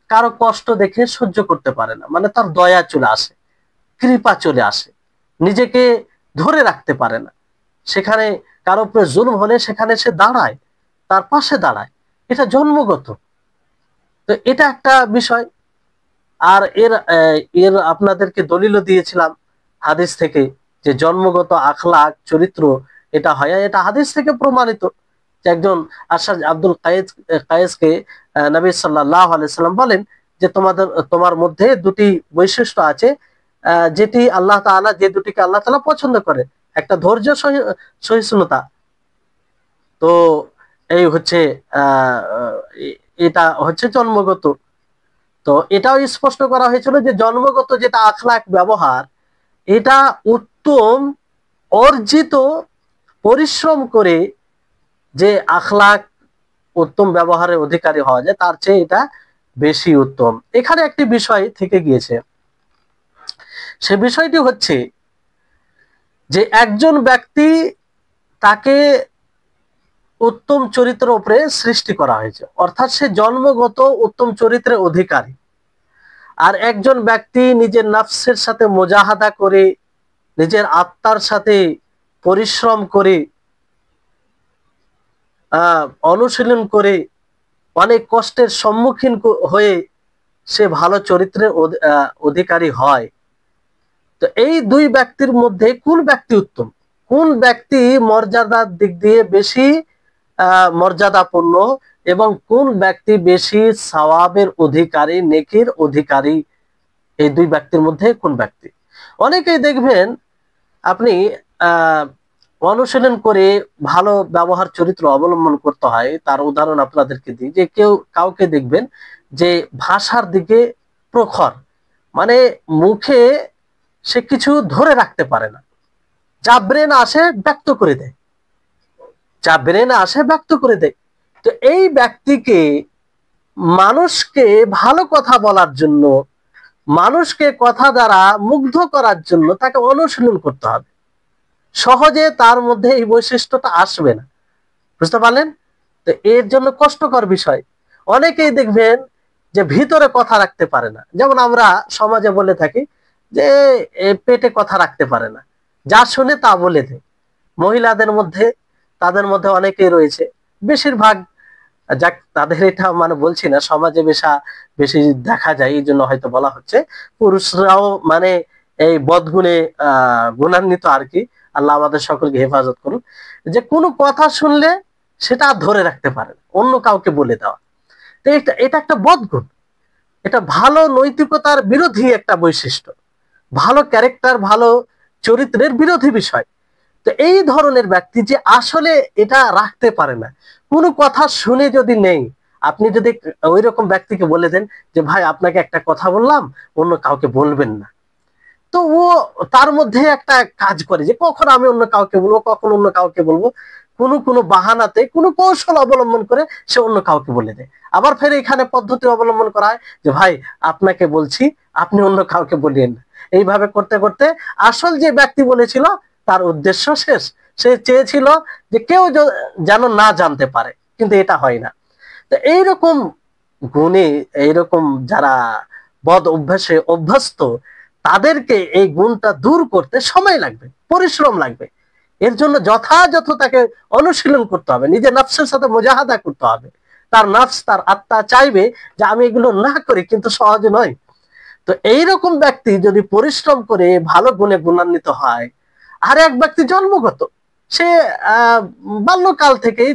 কারো কষ্ট দেখে সহ্য করতে পারে না, মানে তার দয়া চলে আসে, কৃপা চলে আসে, নিজেকে ধরে রাখতে পারে না। সেখানে কারো উপরে জুলুম হলে সেখানে সে দাঁড়ায়, তার পাশে দাঁড়ায়, এটা জন্মগত। তো এটা একটা বিষয়। আর এর আপনাদেরকে দলিলও দিয়েছিলাম হাদিস থেকে, যে জন্মগত আখলাক, চরিত্র এটা হয়, এটা হাদিস থেকে প্রমাণিত। যে একজন আশাদ আব্দুল কায়েসকে নবী সাল্লাল্লাহু আলাইহি সাল্লাম বলেন যে তোমার মধ্যে দুটি বৈশিষ্ট্য আছে, যে দুটিকে আল্লাহ তাআলা পছন্দ করে, একটা ধৈর্য, সহিষ্ণুতা। তো এই হচ্ছে এটা হচ্ছে জন্মগত। তো এটাও স্পষ্ট করা হয়েছিল যে জন্মগত যেটা আখলাক, ব্যবহার, এটা উত্তম অর্জিত, পরিশ্রম করে যে আখলাক, উত্তম ব্যবহারের অধিকারী হওয়া যায়, তার চেয়ে এটা বেশি উত্তম। এখানে একটি বিষয় থেকে গিয়েছে, সে বিষয়টি হচ্ছে যে একজন ব্যক্তি, তাকে উত্তম চরিত্রের উপরে সৃষ্টি করা হয়েছে, অর্থাৎ সে জন্মগত উত্তম চরিত্রের অধিকারী। আর একজন ব্যক্তি নিজের নফসের সাথে মুজাহাদা করে, নিজের আত্মার সাথে পরিশ্রম করে, অনুশীলন করে, অনেক কষ্টের সম্মুখীন হয়ে সে ভালো চরিত্রের অধিকারী হয়। তো এই দুই ব্যক্তির মধ্যে কোন ব্যক্তি উত্তম, কোন ব্যক্তি মর্যাদার দিক দিয়ে বেশি মর্যাদাপূর্ণ, এবং কোন ব্যক্তি বেশি সওয়াবের অধিকারী, নেকির অধিকারী, এই দুই ব্যক্তির মধ্যে কোন ব্যক্তি? অনেকেই দেখবেন আপনি অনুশীলন করে ভালো ব্যবহার চরিত্র অবলম্বন করতে হয়। তার উদাহরণ আপনাদেরকে দিই, যে কাউকে দেখবেন যে ভাষার দিকে প্রখর, মানে মুখে সে কিছু ধরে রাখতে পারে না, যা ব্রেন আসে ব্যক্ত করে দেয়, যা ব্রেন আসে ব্যক্ত করে দেয়। তো এই ব্যক্তিকে মানুষকে ভালো কথা বলার জন্য, মানুষকে কথা দ্বারা মুগ্ধ করার জন্য তাকে অনুশীলন করতে হবে। সহজে তার মধ্যে এই বৈশিষ্ট্যটা আসবে না, বুঝতে পারলেন? তো এর জন্য কষ্টকর বিষয়। অনেকেই দেখবেন যে ভিতরে কথা রাখতে পারে না, যেমন আমরা সমাজে বলে থাকি যে পেটে কথা রাখতে পারে না, যা শুনে তা বলে দেয়। মহিলাদের মধ্যে, তাদের মধ্যে অনেকেই রয়েছে, বেশিরভাগ, যাক তাদের এটা মানে বলছি না, সমাজে বেশি দেখা যায়, এই জন্য হয়তো বলা হচ্ছে। পুরুষরাও মানে এই বদগুণে গুণান্বিত আর কি। আল্লাহ আমাদের সকলকে হেফাজত করুন। যে কোনো কথা শুনলে সেটা ধরে রাখতে পারে না, অন্য কাউকে বলে দেওয়া। তো এটা একটা বদগুণ, এটা ভালো নৈতিকতার বিরোধী একটা বৈশিষ্ট্য, ভালো ক্যারেক্টার, ভালো চরিত্রের বিরোধী বিষয়। তো এই ধরনের ব্যক্তি যে আসলে এটা রাখতে পারে না, কোনো কথা শুনে যদি নেই, আপনি যদি ওই রকম ব্যক্তিকে বলে দেন যে ভাই আপনাকে একটা কথা বললাম, অন্য কাউকে বলবেন না, তো ও তার মধ্যে একটা কাজ করে যে কখন আমি অন্য কাউকে বলবো, কখন অন্য কাউকে বলবো, কোনো বাহানাতে, কোনো কৌশল অবলম্বন করে সে অন্য কাউকে বলে দেয়। আবার ফের এখানে পদ্ধতি অবলম্বন করা হয় যে ভাই আপনাকে বলছি, আপনি অন্য কাউকে বলিয়েন না। এইভাবে করতে করতে আসল যে ব্যক্তি বলেছিল তার উদ্দেশ্য শেষ। সে চেয়েছিল যে কেউ যেন না জানতে পারে, কিন্তু এটা হয় না। তো এইরকম গুণে, এইরকম যারা বদ অভ্যাসে অভ্যস্ত, তাদেরকে এই গুণটা দূর করতে সময় লাগবে, পরিশ্রম লাগবে। এর জন্য যথাযথ তাকে অনুশীলন করতে হবে, নিজের নফসের সাথে মুজাহাদা করতে হবে। তার নফস, তার আত্মা চাইবে যে আমি এগুলো না করি, কিন্তু সহজ নয়। তো এইরকম ব্যক্তি যদি পরিশ্রম করে ভালো গুণে গুণান্বিত হয়। আর এক ব্যক্তি জন্মগত, সে বাল্যকাল থেকেই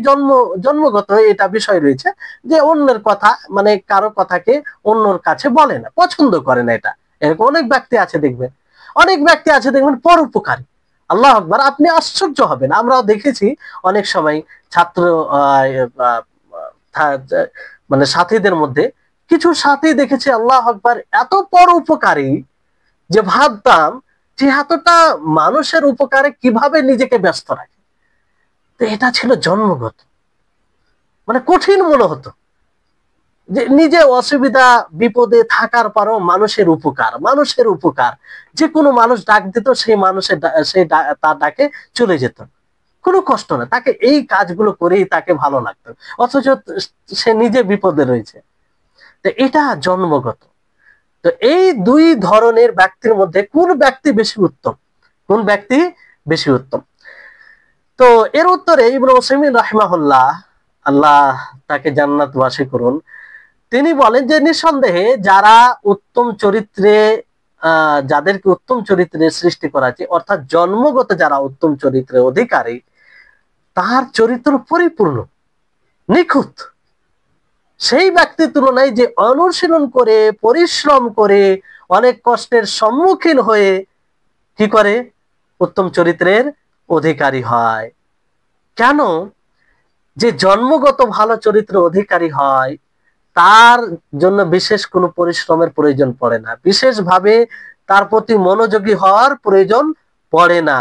জন্মগত এটা বিষয় রয়েছে যে অন্যের কথা, মানে কারো কথাকে অন্যর কাছে বলে না, পছন্দ করে না। এটা এরকম অনেক ব্যক্তি আছে দেখবেন, অনেক ব্যক্তি আছে দেখবেন পরোপকারী। আল্লাহ আকবার, আপনি আশ্চর্য হবেন, আমরাও দেখেছি অনেক সময় ছাত্র মানে সাথীদের মধ্যে কিছু সাথী দেখেছি, আল্লাহ আকবার, এত পরোপকারী যে ভাবতাম যে এতটা মানুষের উপকারে কিভাবে নিজেকে ব্যস্ত রাখে। তো এটা ছিল জন্মগত, মানে কঠিন মনে হতো যে নিজে অসুবিধা বিপদে থাকার পরও মানুষের উপকার, মানুষের উপকার। যে কোনো মানুষ ডাক দিত, সেই মানুষের তার ডাকে চলে যেত, কোনো কষ্ট না, তাকে এই কাজগুলো করেই তাকে ভালো লাগতো, অথচ সে নিজে বিপদে রয়েছে। তো এটা জন্মগত। তো এই দুই ধরনের ব্যক্তির মধ্যে কোন ব্যক্তি বেশি উত্তম, কোন ব্যক্তি বেশি উত্তম? তো এর উত্তরে ইবনে উসাইমিন রাহিমাহুল্লাহ, আল্লাহ তাকে জান্নাতবাসী করুন, তিনি বলেন যে নিঃসন্দেহে যারা উত্তম চরিত্রে, যাদেরকে উত্তম চরিত্রে সৃষ্টি করা হয়েছে, অর্থাৎ জন্মগত যারা উত্তম চরিত্রের অধিকারী, তার চরিত্র পরিপূর্ণ, নিখুঁত, সেই ব্যক্তির তুলনায় যে অনুশীলন করে, পরিশ্রম করে, অনেক কষ্টের সম্মুখীন হয়ে কি করে উত্তম চরিত্রের অধিকারী হয়। কেন? যে জন্মগত ভালো চরিত্র অধিকারী হয়, তার জন্য বিশেষ কোনো পরিশ্রমের প্রয়োজন পড়ে না, বিশেষভাবে তার প্রতি মনোযোগী হওয়ার প্রয়োজন পড়ে না।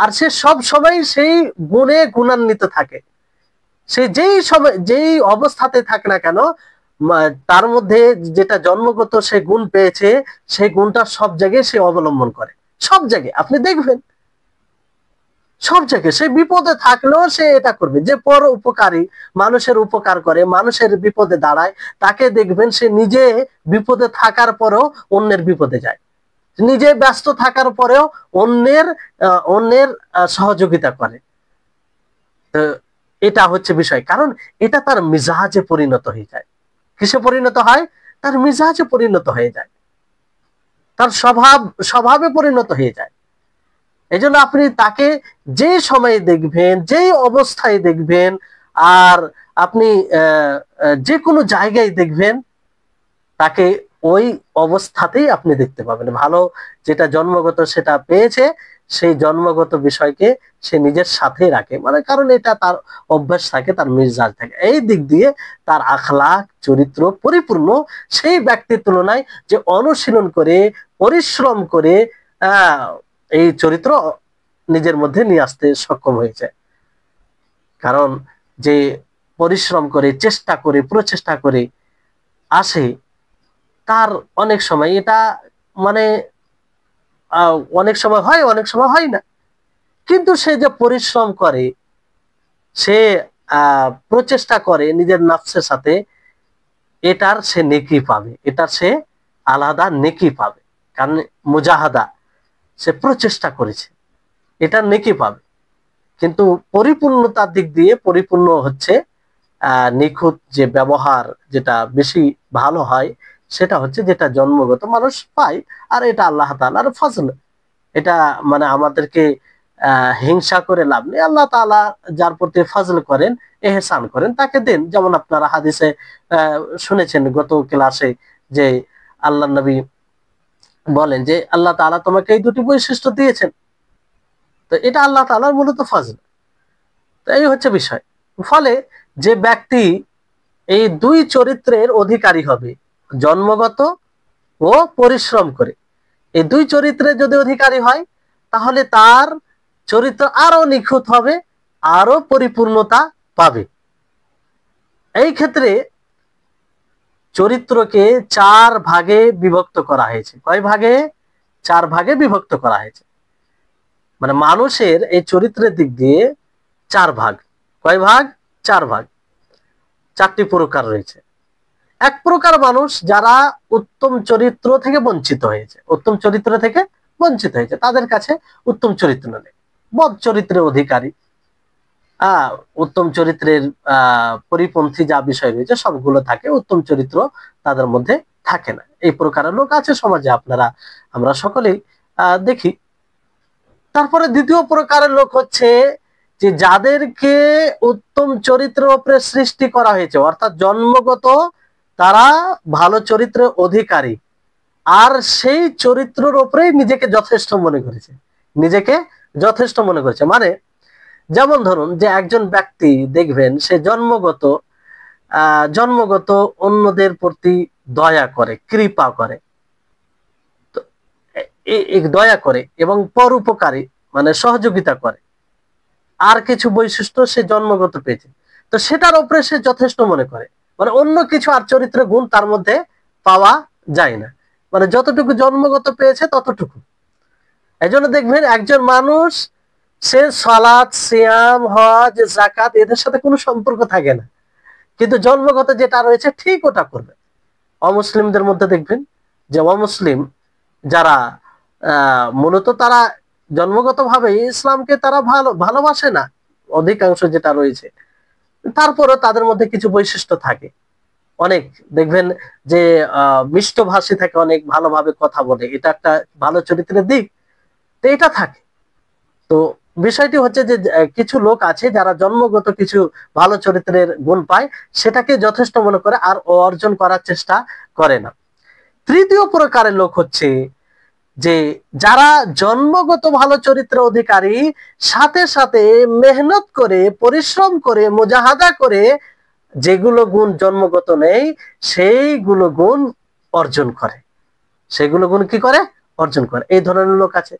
আর সে সব সময় সেই গুণে গুণান্বিত থাকে। সে যেই সময়, যেই অবস্থাতে থাকে না কেন, তার মধ্যে যেটা জন্মগত সে গুণ পেয়েছে, সেই গুণটা সব জায়গায় সে অবলম্বন করে। সব জায়গায় আপনি দেখবেন, সব জায়গায় সে বিপদে থাকলেও সে এটা করবে। যে পর উপকারী, মানুষের উপকার করে, মানুষের বিপদে দাঁড়ায়, তাকে দেখবেন সে নিজে বিপদে থাকার পরেও অন্যের বিপদে যায়, নিজে ব্যস্ত থাকার পরেও অন্যের সহযোগিতা করে। তো এটা হচ্ছে বিষয়, কারণ এটা তার মিজাজে পরিণত হয়ে যায়। কিসে পরিণত হয়? তার মিজাজে পরিণত হয়ে যায়, তার স্বভাবে পরিণত হয়ে যায়। এই জন্য আপনি তাকে যে সময়ে দেখবেন, যেই অবস্থায় দেখবেন, আর আপনি যে কোনো জায়গায় দেখবেন, তাকে ওই অবস্থাতেই আপনি দেখতে পাবেন। ভালো যেটা জন্মগত সেটা পেয়েছে, সেই জন্মগত বিষয়কে সে নিজের সাথে রাখে, মানে কারণ এটা তার অভ্যাস থাকে, তার মিজাজ থাকে। এই দিক দিয়ে তার আখলাক চরিত্র পরিপূর্ণ সেই ব্যক্তির তুলনায় যে অনুশীলন করে, পরিশ্রম করে এই চরিত্র নিজের মধ্যে নিয়ে আসতে সক্ষম হয়েছে। কারণ যে পরিশ্রম করে, চেষ্টা করে, প্রচেষ্টা করে আসে, তার অনেক সময় এটা মানে অনেক সময় হয়, অনেক সময় হয় না, কিন্তু সে যে পরিশ্রম করে, সে প্রচেষ্টা করে নিজের নফসের সাথে, এটার সে নেকি পাবে, এটার সে আলাদা নেকি পাবে। কারণ মুজাহাদা, সে প্রচেষ্টা করেছে, এটার নেকি পাবে। কিন্তু পরিপূর্ণতার দিক দিয়ে পরিপূর্ণ হচ্ছে নিখুঁত যে ব্যবহার, যেটা বেশি ভালো হয়, সেটা হচ্ছে যেটা জন্মগত মানুষ পায়। আর এটা আল্লাহ তাআলার ফজল। এটা মানে আমাদেরকে হিংসা করে লাভ নেই। আল্লাহ তাআলা যার প্রতি ফজল করেন, এহসান করেন, তাকে দেন। যেমন আপনারা হাদিসে শুনেছেন গত ক্লাসে, যে আল্লাহ নবী বলেন যে আল্লাহ তাআলা তোমাকে এই দুটি বৈশিষ্ট্য দিয়েছেন, তো এটা আল্লাহ তাআলার মূলত ফজল। তো এই হচ্ছে বিষয়। ফলে যে ব্যক্তি এই দুই চরিত্রের অধিকারী হবে, জন্মগত ও পরিশ্রম করে, এই দুই চরিত্রের যদি অধিকারী হয়, তাহলে তার চরিত্র আরো নিখুঁত হবে, আরো পরিপূর্ণতা পাবে। এই ক্ষেত্রে চরিত্রকে 4 ভাগে বিভক্ত করা হয়েছে। কয় ভাগে? 4 ভাগে বিভক্ত করা হয়েছে। মানে মানুষের এই চরিত্রের দিক দিয়ে 4 ভাগ। কয় ভাগ? 4 ভাগ। 4টি প্রকার রয়েছে। এক প্রকার মানুষ যারা উত্তম চরিত্র থেকে বঞ্চিত হয়েছে, উত্তম চরিত্র থেকে বঞ্চিত হয়েছে, তাদের কাছে উত্তম চরিত্র নেই, বদ চরিত্রের অধিকারী, উত্তম চরিত্রের পরিপন্থী যা বিষয় রয়েছে সবগুলো থাকে, উত্তম চরিত্র তাদের মধ্যে থাকে না। এই প্রকারের লোক আছে সমাজে, আমরা সকলেই দেখি। তারপরে দ্বিতীয় প্রকারের লোক হচ্ছে যে যাদেরকে উত্তম চরিত্রের উপরে সৃষ্টি করা হয়েছে, অর্থাৎ জন্মগত তারা ভালো চরিত্রের অধিকারী, আর সেই চরিত্রের উপরেই নিজেকে যথেষ্ট মনে করেছে, নিজেকে যথেষ্ট মনে করেছে। মানে যেমন ধরুন যে একজন ব্যক্তি দেখবেন সে জন্মগত অন্যদের প্রতি দয়া করে, কৃপা করে, তো দয়া করে এবং পরোপকারী, মানে সহযোগিতা করে, আর কিছু বৈশিষ্ট্য সে জন্মগত পেয়েছে, তো সেটার উপরে সে যথেষ্ট মনে করে। মানে অন্য কিছু আর চরিত্রের গুণ তার মধ্যে পাওয়া যায় না, মানে যতটুকু জন্মগত পেয়েছে ততটুকু। এই জন্য দেখবেন একজন মানুষ, সে সালাত, সিয়াম, হজ, যাকাত এদের সাথে কোনো সম্পর্ক থাকে না, কিন্তু জন্মগত যেটা রয়েছে ঠিক ওটা করবে। অমুসলিমদের মধ্যে দেখবেন যে অমুসলিম যারা মূলত তারা জন্মগতভাবে ইসলামকে তারা ভালোবাসে না, অধিকাংশ যেটা রয়েছে, তারপরে তাদের মধ্যে কিছু বৈশিষ্ট্য থাকে। অনেক দেখবেন যে মিষ্টভাষী থাকে, অনেক ভালোভাবে কথা বলে, এটা একটা ভালো চরিত্রের দিক, তো এটা থাকে। তো বিষয়টি হচ্ছে যে কিছু লোক আছে যারা জন্মগত কিছু ভালো চরিত্রের গুণ পায়, সেটাকে যথেষ্ট মনে করে আর অর্জন করার চেষ্টা করে না। তৃতীয় প্রকারের লোক হচ্ছে যে যারা জন্মগত ভালো চরিত্রের অধিকারী, সাথে সাথে মেহনত করে, পরিশ্রম করে, মুজাহাদা করে যেগুলো গুণ জন্মগত নেই সেইগুলো গুণ অর্জন করে। সেগুলো গুণ কি করে? অর্জন করে। এই ধরনের লোক আছে,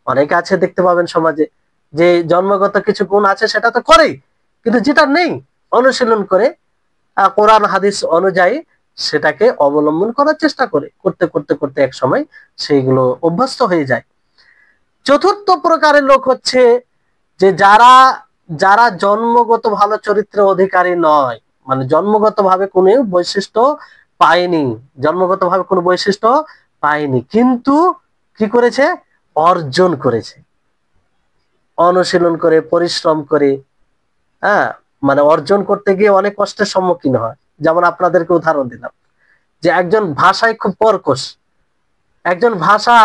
অনেকে আছে, দেখতে পাবেন সমাজে, যে জন্মগত কিছু গুণ আছে সেটা তো করেই, কিন্তু যেটা নেই অনুশীলন করে কোরআন হাদিস অনুযায়ী সেটাকে অবলম্বন করার চেষ্টা করে, করতে করতে করতে এক সময় সেইগুলো অভ্যস্ত হয়ে যায়। চতুর্থ প্রকারের লোক হচ্ছে যে যারা যারা জন্মগত ভালো চরিত্রের অধিকারী নয়, মানে জন্মগত ভাবে কোনো বৈশিষ্ট্য পায়নি, জন্মগত ভাবে কোনো বৈশিষ্ট্য পায়নি, কিন্তু কি করেছে? অর্জন করেছে, অনুশীলন করে, পরিশ্রম করে। মানে অর্জন করতে গিয়ে অনেক কষ্টের সম্মুখীন হয়। যেমন আপনাদেরকে উদাহরণ দিলাম যে একজন ভাষায় খুব কর্কশ, একজন ভাষা,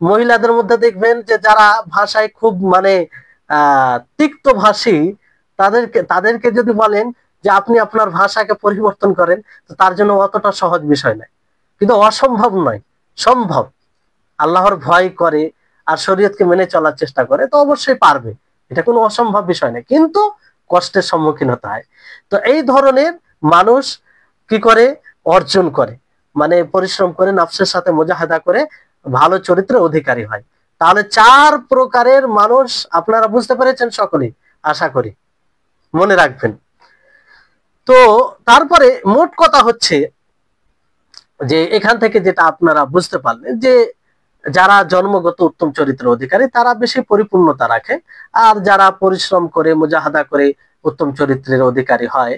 মহিলাদের মধ্যে দেখবেন যে যারা ভাষায় খুব মানে তিক্ত ভাষী, তাদেরকে যদি বলেন যে আপনি আপনার ভাষাকে পরিবর্তন করেন, তো তার জন্য অতটা সহজ বিষয় নয়, কিন্তু অসম্ভব নয়, সম্ভব। আল্লাহর ভয় করে আর শরীয়তকে মেনে চলার চেষ্টা করে তো অবশ্যই পারবে, এটা কোনো অসম্ভব বিষয় নয়, কিন্তু কষ্টের সম্মুখীন হতে হয়। তো এই ধরনের মানুষ কি করে অর্জন করে, মানে পরিশ্রম করে, নফসের সাথে মুজাহাদা করে ভালো চরিত্রের অধিকারী হয়। তাহলে 4 প্রকারের মানুষ আপনারা বুঝতে পেরেছেন সকলেই, আশা করি মনে রাখবেন। তো তারপরে মোট কথা হচ্ছে যে এখান থেকে যেটা আপনারা বুঝতে পারলেন যে যারা জন্মগত উত্তম চরিত্রের অধিকারী তারা বেশি পরিপূর্ণতা রাখে, আর যারা পরিশ্রম করে মুজাহাদা করে উত্তম চরিত্রের অধিকারী হয়,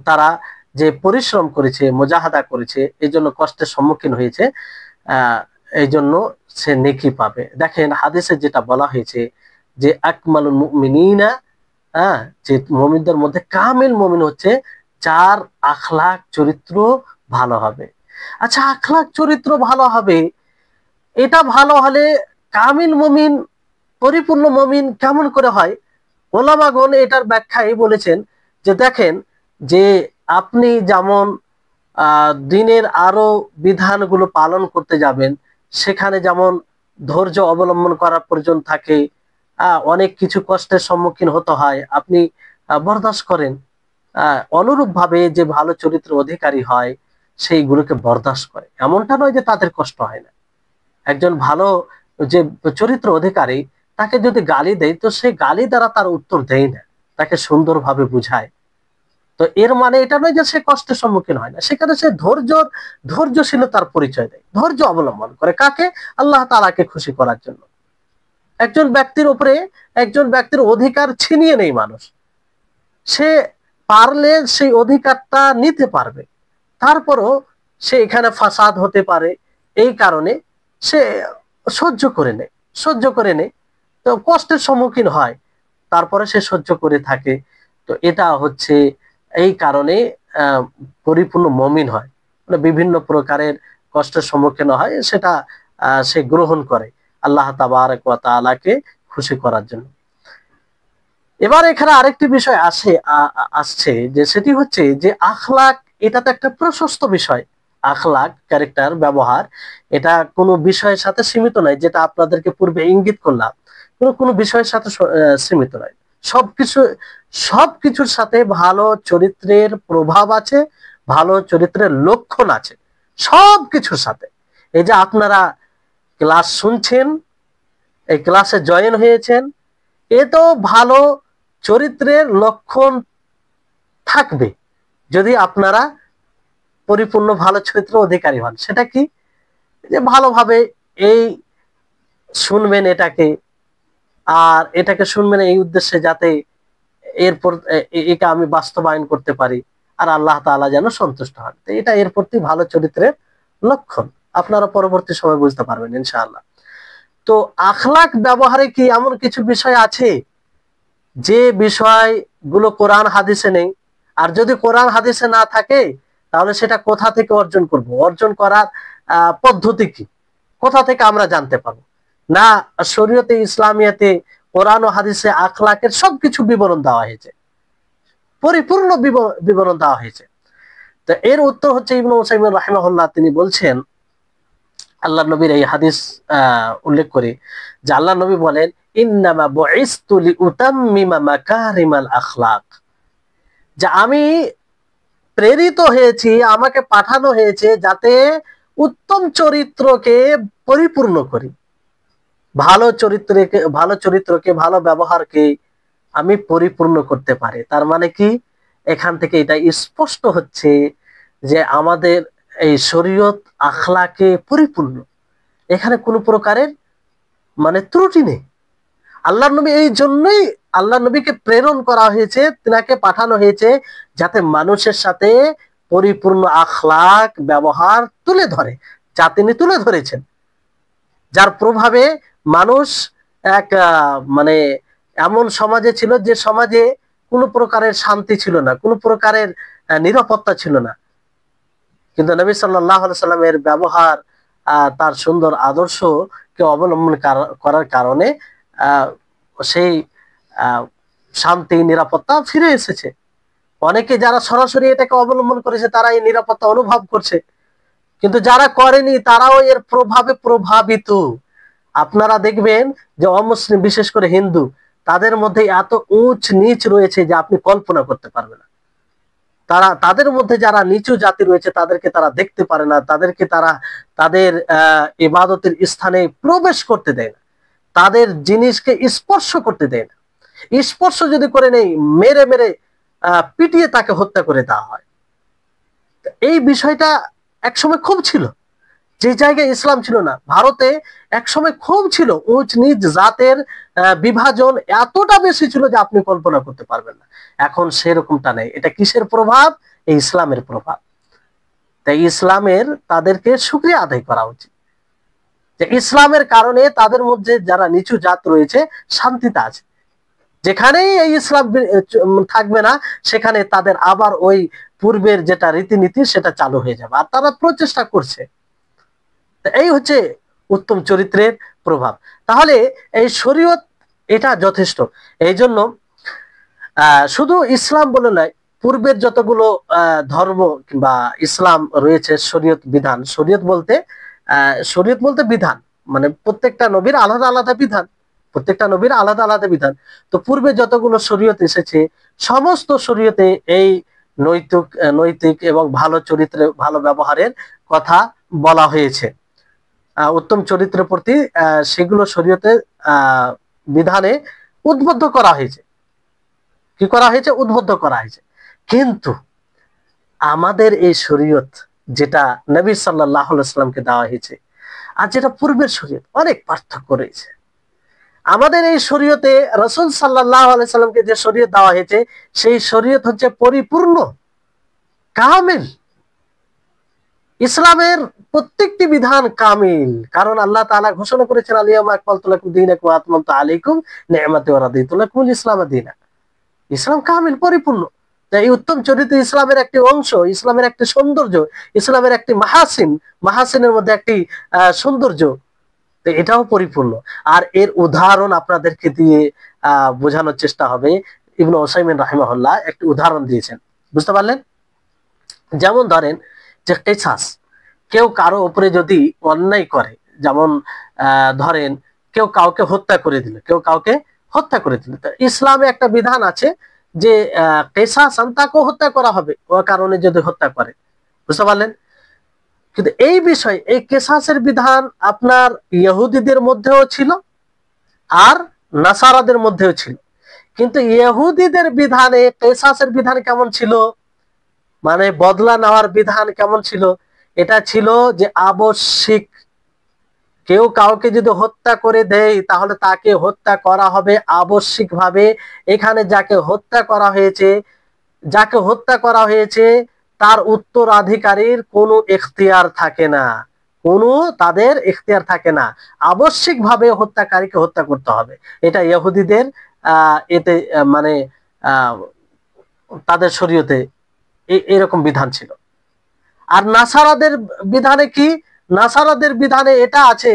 তারা যে পরিশ্রম করেছে, মুজাহাদা করেছে, এই জন্য কষ্টের সম্মুখীন হয়েছে, এই জন্য সে নেকি পাবে। দেখেন হাদিসে যেটা বলা হয়েছে যে আকমালুল মুমিনিনা, যে মুমিনদের মধ্যে কামিল মুমিন হচ্ছে যার আখলাক চরিত্র ভালো হবে। আচ্ছা, আখলাক চরিত্র ভালো হবে, এটা ভালো হলে কামিল মুমিন, পরিপূর্ণ মুমিন কেমন করে হয়? ওলামাগণ এটার ব্যাখ্যায় বলেছেন যে দেখেন যে আপনি যেমন দিনের আরো বিধানগুলো পালন করতে যাবেন, সেখানে যেমন ধৈর্য অবলম্বন করার প্রয়োজন থাকে, অনেক কিছু কষ্টের সম্মুখীন হতে হয়, আপনি বরদাস্ত করেন। অনুরূপ ভাবে যে ভালো চরিত্র অধিকারী হয় সেইগুলোকে বরদাস্ত করে, এমনটা নয় যে তাদের কষ্ট হয় না। একজন ভালো যে চরিত্র অধিকারী, তাকে যদি গালি দেয় তো সে গালি দ্বারা তার উত্তর দেয় না, তাকে সুন্দরভাবে বুঝায়। তো এর মানে এটা নয় যে সে কষ্টের সম্মুখীন হয় না, সেখানে সে ধৈর্যশীলতার পরিচয় দেয়, ধৈর্য অবলম্বন করে, কাকে? আল্লাহ তাআলাকে খুশি করার জন্য। একজন ব্যক্তির উপরে একজন ব্যক্তির অধিকার ছিনিয়ে নেই মানুষ, সে পারলে সেই অধিকারটা নিতে পারবে, তারপরও সে এখানে ফাসাদ হতে পারে, এই কারণে সে সহ্য করে নেয়, তো কষ্টের সম্মুখীন হয়, তারপরে সে সহ্য করে থাকে। তো এটা হচ্ছে এই কারণে পরিপূর্ণ মুমিন হয়, মানে বিভিন্ন প্রকারের কষ্টের সম্মুখীন হয়, সেটা সে গ্রহণ করে আল্লাহ তাবারক ওয়া তাআলাকে খুশি করার জন্য। এবার এখানে আরেকটি বিষয় আসছে যে সেটি হচ্ছে যে আখলাক, এটা তো একটা প্রশস্ত বিষয়। আখলাক, ক্যারেক্টার, ব্যবহার, এটা কোনো বিষয়ের সাথে সীমিত নয়, যেটা আপনাদেরকে পূর্বে ইঙ্গিত করলাম, কোনো বিষয়ের সাথে সীমিত নয়। সবকিছুর সাথে ভালো চরিত্রের প্রভাব আছে, ভালো চরিত্রের লক্ষণ আছে, সবকিছুর সাথে। এই যে আপনারা ক্লাস শুনছেন, এই ক্লাসে জয়েন হয়েছেন, এ তো ভালো চরিত্রের লক্ষণ থাকবে যদি আপনারা পরিপূর্ণ ভালো চরিত্র অধিকারী হন। সেটা কি? যে ভালোভাবে এই শুনবেন এটাকে, আর এটাকে শুনবেন এই উদ্দেশ্যে যাতে এরপর এটা আমি বাস্তবায়ন করতে পারি আর আল্লাহ তাআলা যেন সন্তুষ্ট হন। তো এটা এর প্রতি ভালো চরিত্রের লক্ষণ, আপনারা পরবর্তী সময় বুঝতে পারবেন ইনশাআল্লাহ। তো আখলাক ব্যবহারে কি এমন কিছু বিষয় আছে যে বিষয়গুলো কোরআন হাদিসে নেই? আর যদি কোরআন হাদিসে না থাকে তাহলে সেটা কোথা থেকে অর্জন করব? অর্জন করার পদ্ধতি কি? কোথা থেকে আমরা জানতে পারবো? না, শরীয়তে ইসলামিয়াতে কোরআন ও হাদিসে আখলাকের সবকিছু বিবরণ দেওয়া হয়েছে, পরিপূর্ণ বিবরণ দেওয়া হয়েছে। তো এর উত্তর হচ্ছে ইবনে উসাইমিন রাহিমাহুল্লাহ, তিনি বলছেন, আল্লাহ নবীর এই হাদিস উল্লেখ করে যে আল্লাহ নবী বলেন, ইন্নামা বুইসতু লিউতাম্মিমা মাকারিমাল আখলাক, যে আমি প্রেরিত হয়েছি, আমাকে পাঠানো হয়েছে যাতে উত্তম চরিত্রকে পরিপূর্ণ করি, ভালো চরিত্রকে ভালো ব্যবহারকে আমি পরিপূর্ণ করতে পারি। তার মানে কি? এখান থেকে এটা স্পষ্ট হচ্ছে যে আমাদের এই শরীয়ত আখলাকে পরিপূর্ণ, এখানে কোনো প্রকারের মানে ত্রুটি নেই। আল্লাহ নবী, এই জন্যই আল্লাহ নবীকে প্রেরণ করা হয়েছে, তিনাকে পাঠানো হয়েছে যাতে মানুষের সাথে পরিপূর্ণ আখলাক ব্যবহার তুলে ধরে, যা তিনি তুলে ধরেছেন, যার প্রভাবে মানুষ এক মানে এমন সমাজে ছিল যে সমাজে কোনো প্রকারের শান্তি ছিল না, কোনো প্রকারের নিরাপত্তা ছিল না, কিন্তু নবী সাল্লাল্লাহু আলাইহি সাল্লামের ব্যবহার, তার সুন্দর আদর্শকে অবলম্বন করার কারণে সেই শান্তি নিরাপত্তা ফিরে এসেছে। অনেকে যারা সরাসরি এটাকে অবলম্বন করেছে তারা এই নিরাপত্তা অনুভব করছে, কিন্তু যারা করেনি তারাও এর প্রভাবে প্রভাবিত। আপনারা দেখবেন যে অমুসলিম, বিশেষ করে হিন্দু, তাদের মধ্যে এত উচ্চ নিচ রয়েছে যে আপনি কল্পনা করতে পারবেন না। তাদের মধ্যে যারা নিচু জাতি রয়েছে তাদেরকে তারা দেখতে পারে না, তাদেরকে তারা তাদের ইবাদতের স্থানে প্রবেশ করতে দেয় না, তাদের জিনিসকে স্পর্শ করতে দেয় না। স্পর্শ যদি করে নেই, মেরে মেরে পিটিয়ে তাকে হত্যা করে দেওয়া হয়। এই বিষয়টা একসময় খুব ছিল, যে জায়গায় ইসলাম ছিল না। ভারতে একসময় খুব ছিল, উচ্চ নিচ জাতের বিভাজন এতটা বেশি ছিল যে আপনি কল্পনা করতে পারবেন না। এখন সেরকমটা নেই। এটা কিসের প্রভাব? এই ইসলামের প্রভাব। তাই ইসলামের তাদেরকে শুকরিয়া আদায় করা উচিত যে ইসলামের কারণে তাদের মধ্যে যারা নিচু জাত রয়েছে শান্তিতে আছে। যেখানেই এই ইসলাম থাকবে না সেখানে তাদের আবার ওই পূর্বের যেটা রীতিনীতি সেটা চালু হয়ে যাবে, আর তারা প্রচেষ্টা করছে। এই হচ্ছে উত্তম চরিত্রের প্রভাব। তাহলে এই শরীয়ত এটা যথেষ্ট। এই জন্য শুধু ইসলাম বলে নয়, পূর্বের যতগুলো ধর্ম কিংবা ইসলাম রয়েছে, শরীয়ত বিধান, শরীয়ত বলতে বিধান, মানে প্রত্যেকটা নবীর আলাদা আলাদা বিধান, প্রত্যেকটা নবীর আলাদা আলাদা বিধান। তো পূর্বে যতগুলো শরীয়ত এসেছে সমস্ত শরীয়তে এই নৈতিক এবং ভালো চরিত্রে, ভালো ব্যবহারের কথা বলা হয়েছে। উত্তম চরিত্রের প্রতি সেগুলো শরীয়তে বিধানে উদ্বুদ্ধ করা হয়েছে। কি করা হয়েছে? উদ্বুদ্ধ করা হয়েছে। কিন্তু আমাদের এই শরীয়ত যেটা নবী সাল্লাল্লাহু আলাইহি সাল্লামকে দেওয়া হয়েছে আর যেটা পূর্বের শরীয়ত, অনেক পার্থক্য রয়েছে। আমাদের এই শরীয়তে রাসূল সাল্লাল্লাহু আলাইহি সাল্লামকে যে শরীয়ত দেওয়া হয়েছে সেই শরীয়ত হচ্ছে পরিপূর্ণ, কামিল। ইসলামের প্রত্যেকটি বিধান কামিল, কারণ আল্লাহ তাআলা ঘোষণা করেছেন আল-ইয়াউমা আকমালতু লাকুম দীনাকুম ওয়া আতমামতু আলাইকুম নি'মাতি ওয়া রাদিতু লাকুমুল ইসলাম দীনা। ইসলাম কামিল, পরিপূর্ণ। এই উত্তম চরিত্র ইসলামের একটি অংশ, ইসলামের একটি সৌন্দর্য, ইসলামের একটি মাহাসিনের মধ্যে একটি সৌন্দর্য, এটাও পরিপূর্ণ। আর এর উদাহরণ আপনাদেরকে দিয়ে বোঝানোর চেষ্টা হবে। ইবনে উসাইমিন রাহিমাহুল্লাহ একটি উদাহরণ দিয়েছেন, বুঝতে পারলেন? যেমন ধরেন যে কিসাস, কেউ কারো উপরে যদি অন্যায় করে, যেমন ধরেন কেউ কাউকে হত্যা করে দিল, তো ইসলামে একটা বিধান আছে যে কিসাস, তাকেও হত্যা করা হবে ও কারণে যদি হত্যা করে, বুঝতে পারলেন? কিন্তু এই বিষয়, এই কিসাসের বিধান আপনার ইহুদিদের মধ্যেও ছিল আর নাসারাদের মধ্যেও ছিল। কিন্তু ইহুদিদের বিধানে কিসাসের বিধান কেমন ছিল, মানে বদলা নেওয়ার বিধান কেমন ছিল? এটা ছিল যে আবশ্যিক। কেউ কাউকে যদি হত্যা করে দেয় তাহলে তাকে হত্যা করা হবে আবশ্যিকভাবে। এখানে যাকে হত্যা করা হয়েছে তার উত্তরাধিকারীর কোনো এখতিয়ার থাকে না, তাদের এখতিয়ার থাকে না। আবশ্যিকভাবে হত্যাকারীকে হত্যা করতে হবে। এটা ইহুদিদের এতে মানে তাদের শরীয়তে এরকম বিধান ছিল। আর নাসারাদের বিধানে কি? নাসারাদের বিধানে এটা আছে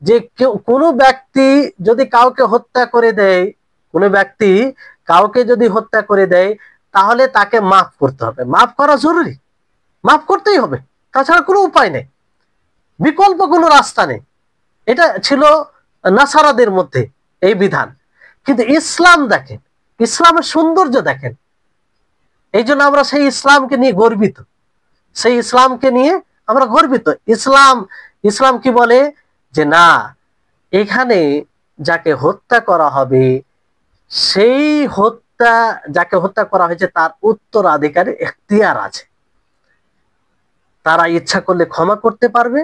যে কোনো ব্যক্তি যদি কাউকে হত্যা করে দেয় তাহলে তাকে মাফ করতে হবে। মাফ করা জরুরি, মাফ করতেই হবে, তাছাড়া কোনো উপায় নেই, বিকল্প কোনো রাস্তা নেই। এটা ছিল নাসারাদের মধ্যে এই বিধান। কিন্তু ইসলাম দেখেন, ইসলামের সৌন্দর্য দেখেন। এই জন্য আমরা সেই ইসলামকে নিয়ে গর্বিত, ইসলাম কি বলে যে না, এখানে যাকে হত্যা করা হবে সেই যাকে হত্যা করা হয়েছে তার উত্তরাধিকারী এখতিয়ার আছে। তারা ইচ্ছা করলে ক্ষমা করতে পারবে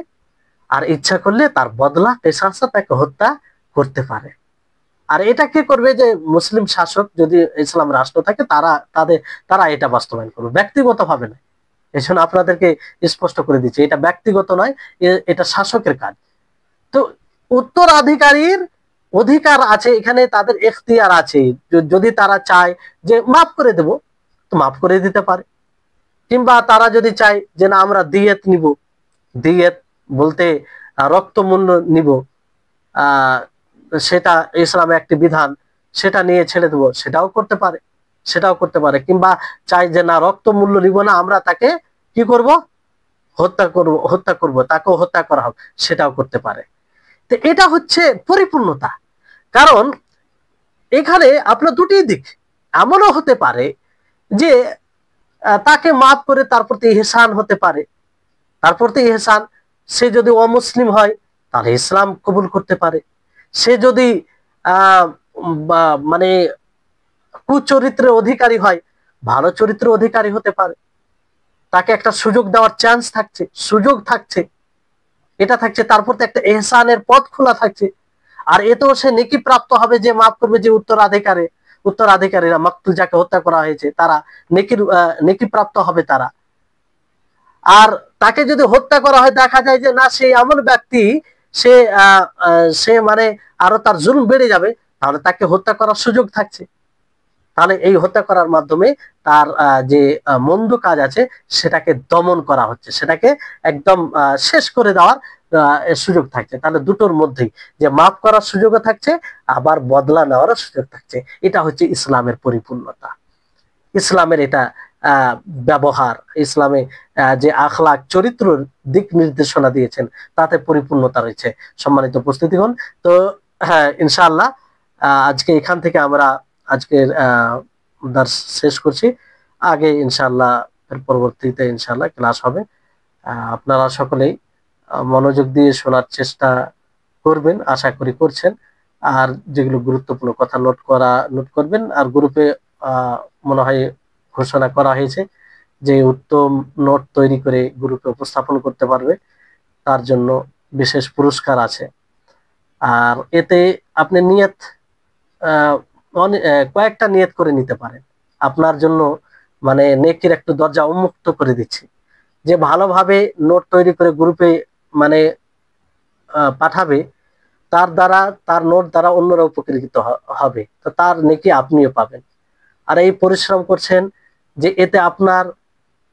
আর ইচ্ছা করলে তার বদলা কিসাসে তাকে হত্যা করতে পারে। আর এটা কে করবে? যে মুসলিম শাসক, যদি ইসলাম রাষ্ট্র থাকে তারা এটা বাস্তবায়ন করবে, ব্যক্তিগত ভাবে নয়। এই জন্য আপনাদেরকে স্পষ্ট করে দিচ্ছি, এটা ব্যক্তিগত নয়, এটা শাসকের কাজ। তো উত্তরাধিকারীর অধিকার আছে, এখানে তাদের এখতিয়ার আছে। যদি তারা চায় যে মাফ করে দেব তো মাফ করে দিতে পারে, কিংবা তারা যদি চায় যে না আমরা দিয়েত নিব, দিয়েত বলতে রক্ত মূল্য নিব, সেটা ইসলামে একটি বিধান, সেটা নিয়ে ছেড়ে দেবো, সেটাও করতে পারে, সেটাও করতে পারে। কিংবা চাই যে না রক্ত মূল্য নিব না, আমরা তাকে কি করব, হত্যা করব, তাকেও হত্যা করা হবে, সেটাও করতে পারে। তো এটা হচ্ছে পরিপূর্ণতা। কারণ এখানে আপনার দুটি দিক, এমনও হতে পারে যে তাকে মাফ করে তার প্রতি ইহসান হতে পারে, তার প্রতি ইহসান, সে যদি অমুসলিম হয় তাহলে ইসলাম কবুল করতে পারে, সে যদি মানে কুচরিত্রের অধিকারী হয় ভালো চরিত্রের অধিকারী হতে পারে, তাকে একটা সুযোগ দেওয়ার চান্স থাকছে, সুযোগ থাকছে, এটা থাকছে, তার প্রতি একটা ইহসানের পথ খোলা থাকছে। আর এতেও সে নেকি প্রাপ্ত হবে, যে মাফ করবে, যে উত্তরাধিকারীরা, মাকতুল যাকে হত্যা করা হয়েছে তারা নেকি প্রাপ্ত হবে তারা। আর তাকে যদি হত্যা করা হয়, দেখা যায় যে না সে এমন ব্যক্তি, সে সে মানে আরো তার জুলুম বেড়ে যাবে, তাহলে তাকে হত্যা করার সুযোগ থাকছে। তাহলে এই হত্যা করার মাধ্যমে তার যে মন্দ কাজ আছে সেটাকে দমন করা হচ্ছে, সেটাকে একদম শেষ করে দেওয়ার সুযোগ থাকছে। তাহলে দুটোর মধ্যেই যে মাফ করার সুযোগও থাকছে, আবার বদলা নেওয়ারও সুযোগ থাকছে। এটা হচ্ছে ইসলামের পরিপূর্ণতা, ইসলামের এটা ব্যবহার, ইসলামে যে আখলাক চরিত্রের দিক নির্দেশনা দিয়েছেন তাতে পরিপূর্ণতা রয়েছে। সম্মানিত উপস্থিতিগণ, তো হ্যাঁ ইনশাআল্লাহ আজকে এখান থেকে আমরা আজকের দার্স শেষ করছি। আগে ইনশাআল্লাহ এর পরবর্তীতে ইনশাআল্লাহ ক্লাস হবে। আপনারা সকলেই মনোযোগ দিয়ে শোনার চেষ্টা করবেন, আশা করি করছেন। আর যেগুলো গুরুত্বপূর্ণ কথা নোট করবেন। আর গ্রুপে মনে হয় ঘোষণা করা হয়েছে যে উত্তম নোট তৈরি করে গ্রুপে উপস্থাপন করতে পারবে তার জন্য বিশেষ পুরস্কার আছে। আর এতে আপনি নিয়ত কয়েকটা নিয়ত করে নিতে পারেন, আপনার জন্য মানে নেকির একটা দরজা উন্মুক্ত করে দিচ্ছি। যে ভালোভাবে নোট তৈরি করে গ্রুপে মানে পাঠাবে, তার দ্বারা, তার নোট দ্বারা অন্যরা উপকৃত হবে, তো তার নেকি আপনিও পাবেন। আর এই পরিশ্রম করছেন যে এতে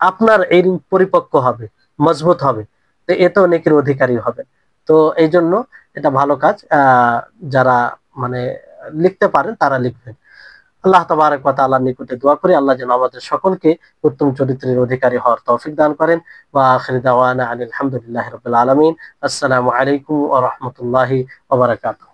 আপনার এই পরিপক্ক হবে, মজবুত হবে, তো এতেও নেকির অধিকারী হবে। তো এই জন্য এটা ভালো কাজ। যারা মানে লিখতে পারেন তারা লিখবেন। আল্লাহ তাবারক ওয়া তাআলার নিকটে দোয়া করি আল্লাহ যেন আমাদের সকলকে উত্তম চরিত্রের অধিকারী হওয়ার তৌফিক দান করেন। ওয়া আখিরু দাওয়ানা আলহামদুলিল্লাহি রাব্বিল আলামিন। আসসালামু আলাইকুম ওয়া রাহমাতুল্লাহি ওয়া বারাকাতুহু।